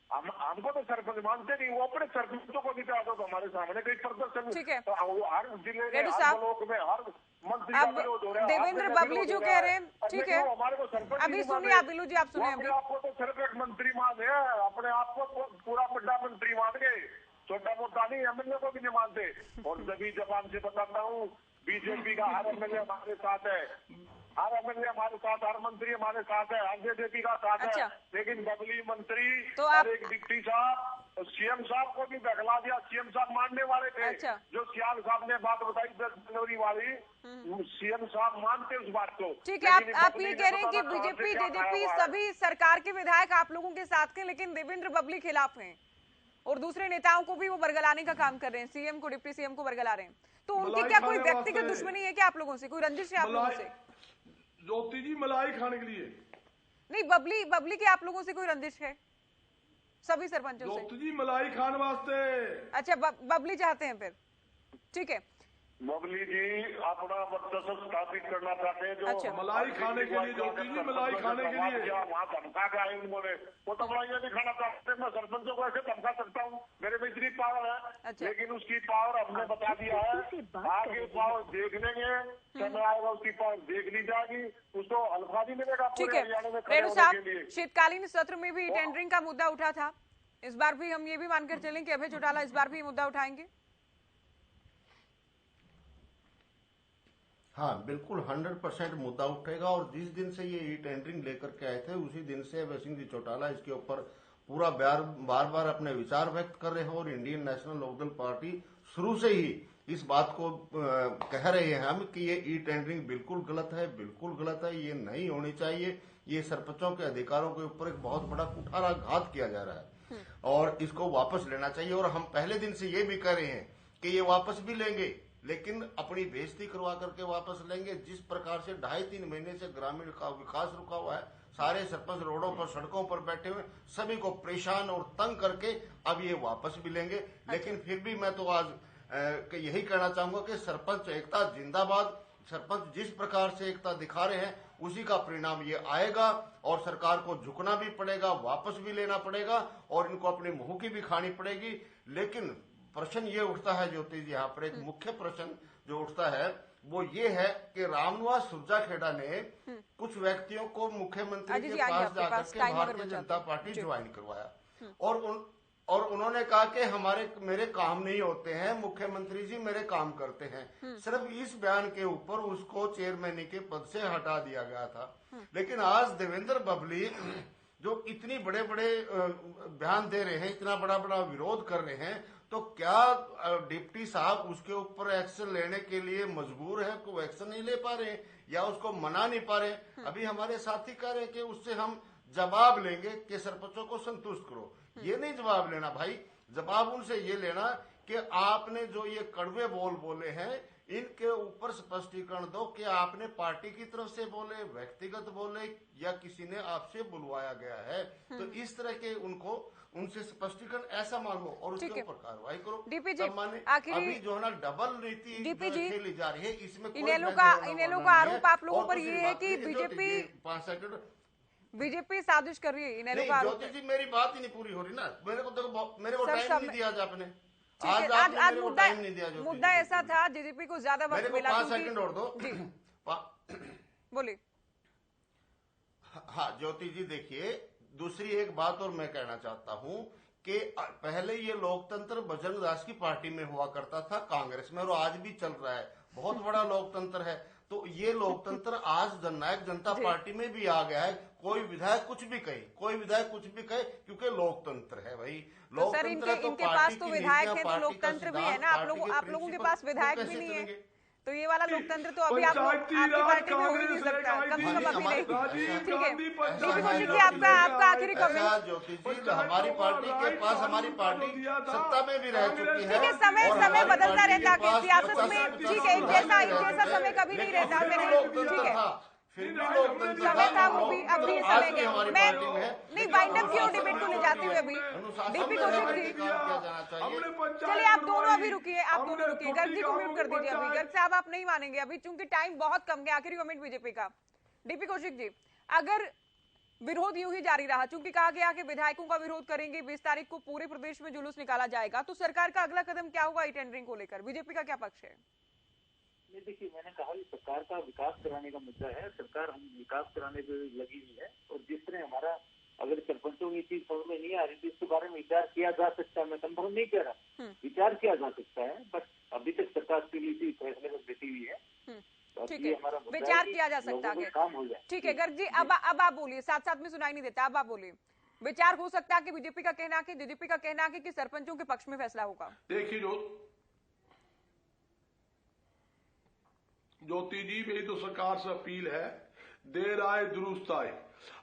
हमको तो सरपंच मानते नहीं, वो अपने सरपंचों को दिखा दो हमारे सामने कई प्रदर्शन। ठीक है, हर जिले में, हर ब्लॉक में, हर मंत्री का विरोध हो रहा है। देवेंद्र बबली जो कह रहे हैं, ठीक है, हमारे को सरपंच अभी सुनिए अबिलू जी, आप सुनिए। अपने आपको तो सिर्फ एक मंत्री मान है, अपने आपको पूरा बड़ा मंत्री मान गए, छोटा मोटा नहीं, एमएलए को भी नहीं मानते। और सभी जबान से बताता हूँ, बीजेपी का हर एमएलए हमारे साथ है, हर एमएलए हमारे साथ, हर मंत्री हमारे साथ है, हर जेजेपी का साथ है। लेकिन बबली मंत्री तो और एक डिप्टी साहब, सीएम साहब को भी बहला दिया। सीएम साहब मानने वाले थे। जो सियाल साहब ने बात बताई 10 जनवरी वाली, सीएम साहब मानते उस बात को। ठीक है, आप ये कह रहे हैं कि बीजेपी जेजेपी सभी सरकार के विधायक आप लोगों के साथ हैं, लेकिन देवेंद्र बबली खिलाफ हैं और दूसरे नेताओं को भी वो बरगलाने का काम कर रहे हैं, सीएम को, डिप्टी सीएम को बरगला रहे हैं। तो उनकी क्या कोई व्यक्तिगत दुश्मनी है क्या आप लोगों से, कोई रंजिश है आप लोगों से? ज्योति जी, मलाई खाने के लिए नहीं, बबली की आप लोगों से कोई रंजिश है सभी सरपंचों से? ज्योति जी, मलाई खाने वास्ते। अच्छा, बबली चाहते हैं फिर, ठीक है। बबली जी अपना वर्चस्व स्थापित करना चाहते हैं, जो मलाई खाने के लिए, ज्योति जी मलाई खाने के लिए वहाँ धमका के आए उन्होंने, वो तो मलाई नहीं खाना चाहते। मैं सरपंचों को ऐसे धमका सकता हूँ, मेरे में इतनी पावर है। लेकिन उसकी पावर हमने बता दिया है, आगे पावर देख लेंगे, समय आएगा उसकी पावर देख ली जाएगी, उसको अल्फाजी मिलेगा। ठीक है रेणु साहब, शीतकालीन सत्र में भी टेंडरिंग का मुद्दा उठा था, इस बार भी हम ये भी मानकर चलें कि अभय चौटाला इस बार भी मुद्दा उठाएंगे? हाँ बिल्कुल 100% मुद्दा उठेगा। और जिस दिन से ये ई टेंडरिंग लेकर के आए थे, उसी दिन से अभय सिंह जी चौटाला इसके ऊपर पूरा बार बार अपने विचार व्यक्त कर रहे हैं। और इंडियन नेशनल लोकदल पार्टी शुरू से ही इस बात को कह रहे हैं हम कि ये ई टेंडरिंग बिल्कुल गलत है, बिल्कुल गलत है, ये नहीं होनी चाहिए। ये सरपंचों के अधिकारों के ऊपर एक बहुत बड़ा कुठाराघात किया जा रहा है और इसको वापस लेना चाहिए। और हम पहले दिन से ये भी कह रहे हैं कि ये वापस भी लेंगे, लेकिन अपनी बेइज्जती करवा करके वापस लेंगे। जिस प्रकार से 2.5-3 महीने से ग्रामीण का विकास रुका हुआ है, सारे सरपंच रोडों पर, सड़कों पर बैठे हुए, सभी को परेशान और तंग करके अब ये वापस भी लेंगे। लेकिन फिर भी मैं तो आज यही कहना चाहूंगा कि सरपंच एकता जिंदाबाद। सरपंच जिस प्रकार से एकता दिखा रहे हैं, उसी का परिणाम ये आएगा और सरकार को झुकना भी पड़ेगा, वापस भी लेना पड़ेगा और इनको अपनी मुंह की भी खानी पड़ेगी। लेकिन प्रश्न ये उठता है ज्योति जी, यहाँ पर एक मुख्य प्रश्न जो उठता है वो ये है कि रामनिवास सुरजाखेड़ा ने कुछ व्यक्तियों को मुख्यमंत्री के पास जाकर के भारतीय जनता पार्टी ज्वाइन करवाया और उन्होंने कहा कि मेरे काम नहीं होते हैं, मुख्यमंत्री जी मेरे काम करते हैं। सिर्फ इस बयान के ऊपर उसको चेयरमैन के पद से हटा दिया गया था। लेकिन आज देवेंद्र बबली जो इतनी बड़े बड़े बयान दे रहे हैं, इतना बड़ा बड़ा विरोध कर रहे हैं, तो क्या डिप्टी साहब उसके ऊपर एक्शन लेने के लिए मजबूर है? को एक्शन नहीं ले पा रहे या उसको मना नहीं पा रहे? अभी हमारे साथी कह रहे हैं कि उससे हम जवाब लेंगे कि सरपंचों को संतुष्ट करो। ये नहीं जवाब लेना भाई, जवाब उनसे ये लेना कि आपने जो ये कड़वे बोल बोले हैं इनके ऊपर स्पष्टीकरण दो कि आपने पार्टी की तरफ से बोले, व्यक्तिगत बोले या किसी ने आपसे बुलवाया गया है। तो इस तरह के उनसे स्पष्टीकरण ऐसा मांगो और उसके ऊपर कार्रवाई करो। डीपी जी, अभी जो है ना डबल नीति खेली जा रही है, इसमें इनेलो का आरोप आप लोगों पर ये है कि बीजेपी 5 सेकंड बीजेपी साजिश कर रही है। इनेलो का आरोप ज्योति जी मेरी बात ही नहीं पूरी हो रही ना, मेरे को टाइम नहीं दिया आज आपने। आज मुद्दा ऐसा था, जेजेपी को ज्यादा वक्त मिला। 5 सेकंड और दो बोलिए। हाँ ज्योति जी, देखिए दूसरी एक बात और मैं कहना चाहता हूँ कि पहले ये लोकतंत्र बजरंग दास की पार्टी में हुआ करता था, कांग्रेस में, और आज भी चल रहा है। बहुत बड़ा लोकतंत्र है। तो ये लोकतंत्र आज जननायक जनता पार्टी में भी आ गया है। कोई विधायक कुछ भी कहे, क्योंकि लोकतंत्र है भाई। तो सर इनके पास तो विधायक है, तो लोकतंत्र भी है ना। आप लोगों के पास विधायक भी नहीं है, तो ये वाला लोकतंत्र तो अभी आपकी पार्टी में हो ही नहीं सकता, कम से कम अभी नहीं। ठीक है, डीपी कौशिक जी आपका आखिरी कमेंट। ज्योति जी, हमारी पार्टी के पास हमारी पार्टी सत्ता में भी रह चुकी है। ठीक है, समय बदलता रहता है सियासत में। ठीक है, जैसा समय कभी नहीं रहता। ठीक है, समय था वो भी, अब भी समय के मैं नहीं वाइंड अप की और डिबेट को ले जाती हुई अभी डीपी कौशिक जी, चलिए आप दोनों अभी रुकिए, गर्ग जी को म्यूट कर दीजिए अभी। गर्ग साहब आप नहीं मानेंगे अभी, चूंकि टाइम बहुत कम है। आखिरी कमेंट बीजेपी का। डीपी कौशिक जी, अगर विरोध यूं ही जारी रहा, चूंकि कहा गया कि विधायकों का विरोध करेंगे, 20 तारीख को पूरे प्रदेश में जुलूस निकाला जाएगा, तो सरकार का अगला कदम क्या होगा ई टेंडरिंग को लेकर? बीजेपी का क्या पक्ष है? देखिए, मैंने कहा कि सरकार का विकास कराने का मुद्दा है। सरकार हम विकास कराने पे लगी हुई है, और जिस तरह हमारा अगर सरपंचों की चीज समझ में नहीं आ रही तो इसके बारे में विचार किया जा सकता है। मैं कंफर्म नहीं कह रहा, विचार किया जा सकता है, बट अभी तक सरकार के लिए फैसले में बैठी हुई है। ठीक है, विचार किया जा सकता है, काम हो जाए। ठीक है गर्ग जी, अब आप बोलिए, साथ में सुनाई नहीं देता, अब आप बोलिए। विचार हो सकता है कि बीजेपी का कहना है कि सरपंचों के पक्ष में फैसला होगा। देखिए ज्योति जी, मेरी तो सरकार से अपील है, देर आए दुरुस्त आए।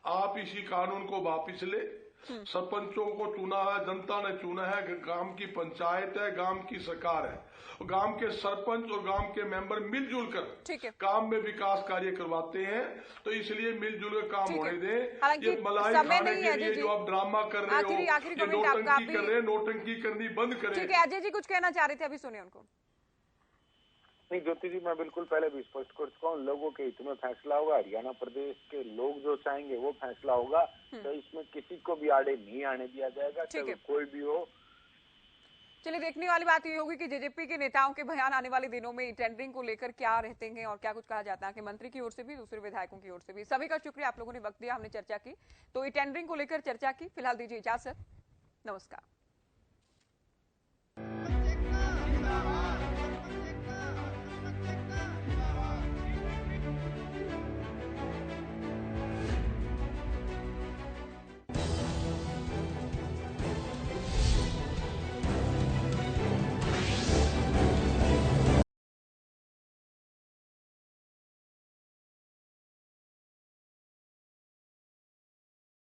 आप इसी कानून को वापिस ले। सरपंचों को चुना है, जनता ने चुना है। गांव की पंचायत है, गांव की सरकार है। गांव के सरपंच और गांव के मेंबर मिलजुल कर काम में विकास कार्य करवाते हैं, तो इसलिए मिलजुल कर काम होने दें। ये मलाई खाने के लिए जो आप ड्रामा कर रहे हो, ये नोटंकी कर रहे हैं, नोटंकी करनी बंद करें। ठीक है, अजय जी कुछ कहना चाह रहे थे, अभी सुनिए उनको। नहीं ज्योति जी, मैं बिल्कुल पहले भी स्पष्ट कर चुका हूँ, लोगों के हित में फैसला होगा। हरियाणा प्रदेश के लोग जो चाहेंगे वो फैसला होगा। तो इसमें किसी को भी आड़े नहीं आने दिया जाएगा, चाहे कोई भी हो। चलिए, देखने वाली बात ये होगी कि जेजेपी के नेताओं के बयान आने वाले दिनों में टेंडरिंग को लेकर क्या रहते हैं और क्या कुछ कहा जाता है कि मंत्री की ओर से भी, दूसरे विधायकों की ओर से भी। सभी का शुक्रिया, आप लोगों ने वक्त दिया, हमने चर्चा की। तो ये टेंडरिंग को लेकर चर्चा की। फिलहाल दीजिए इजाजत, नमस्कार।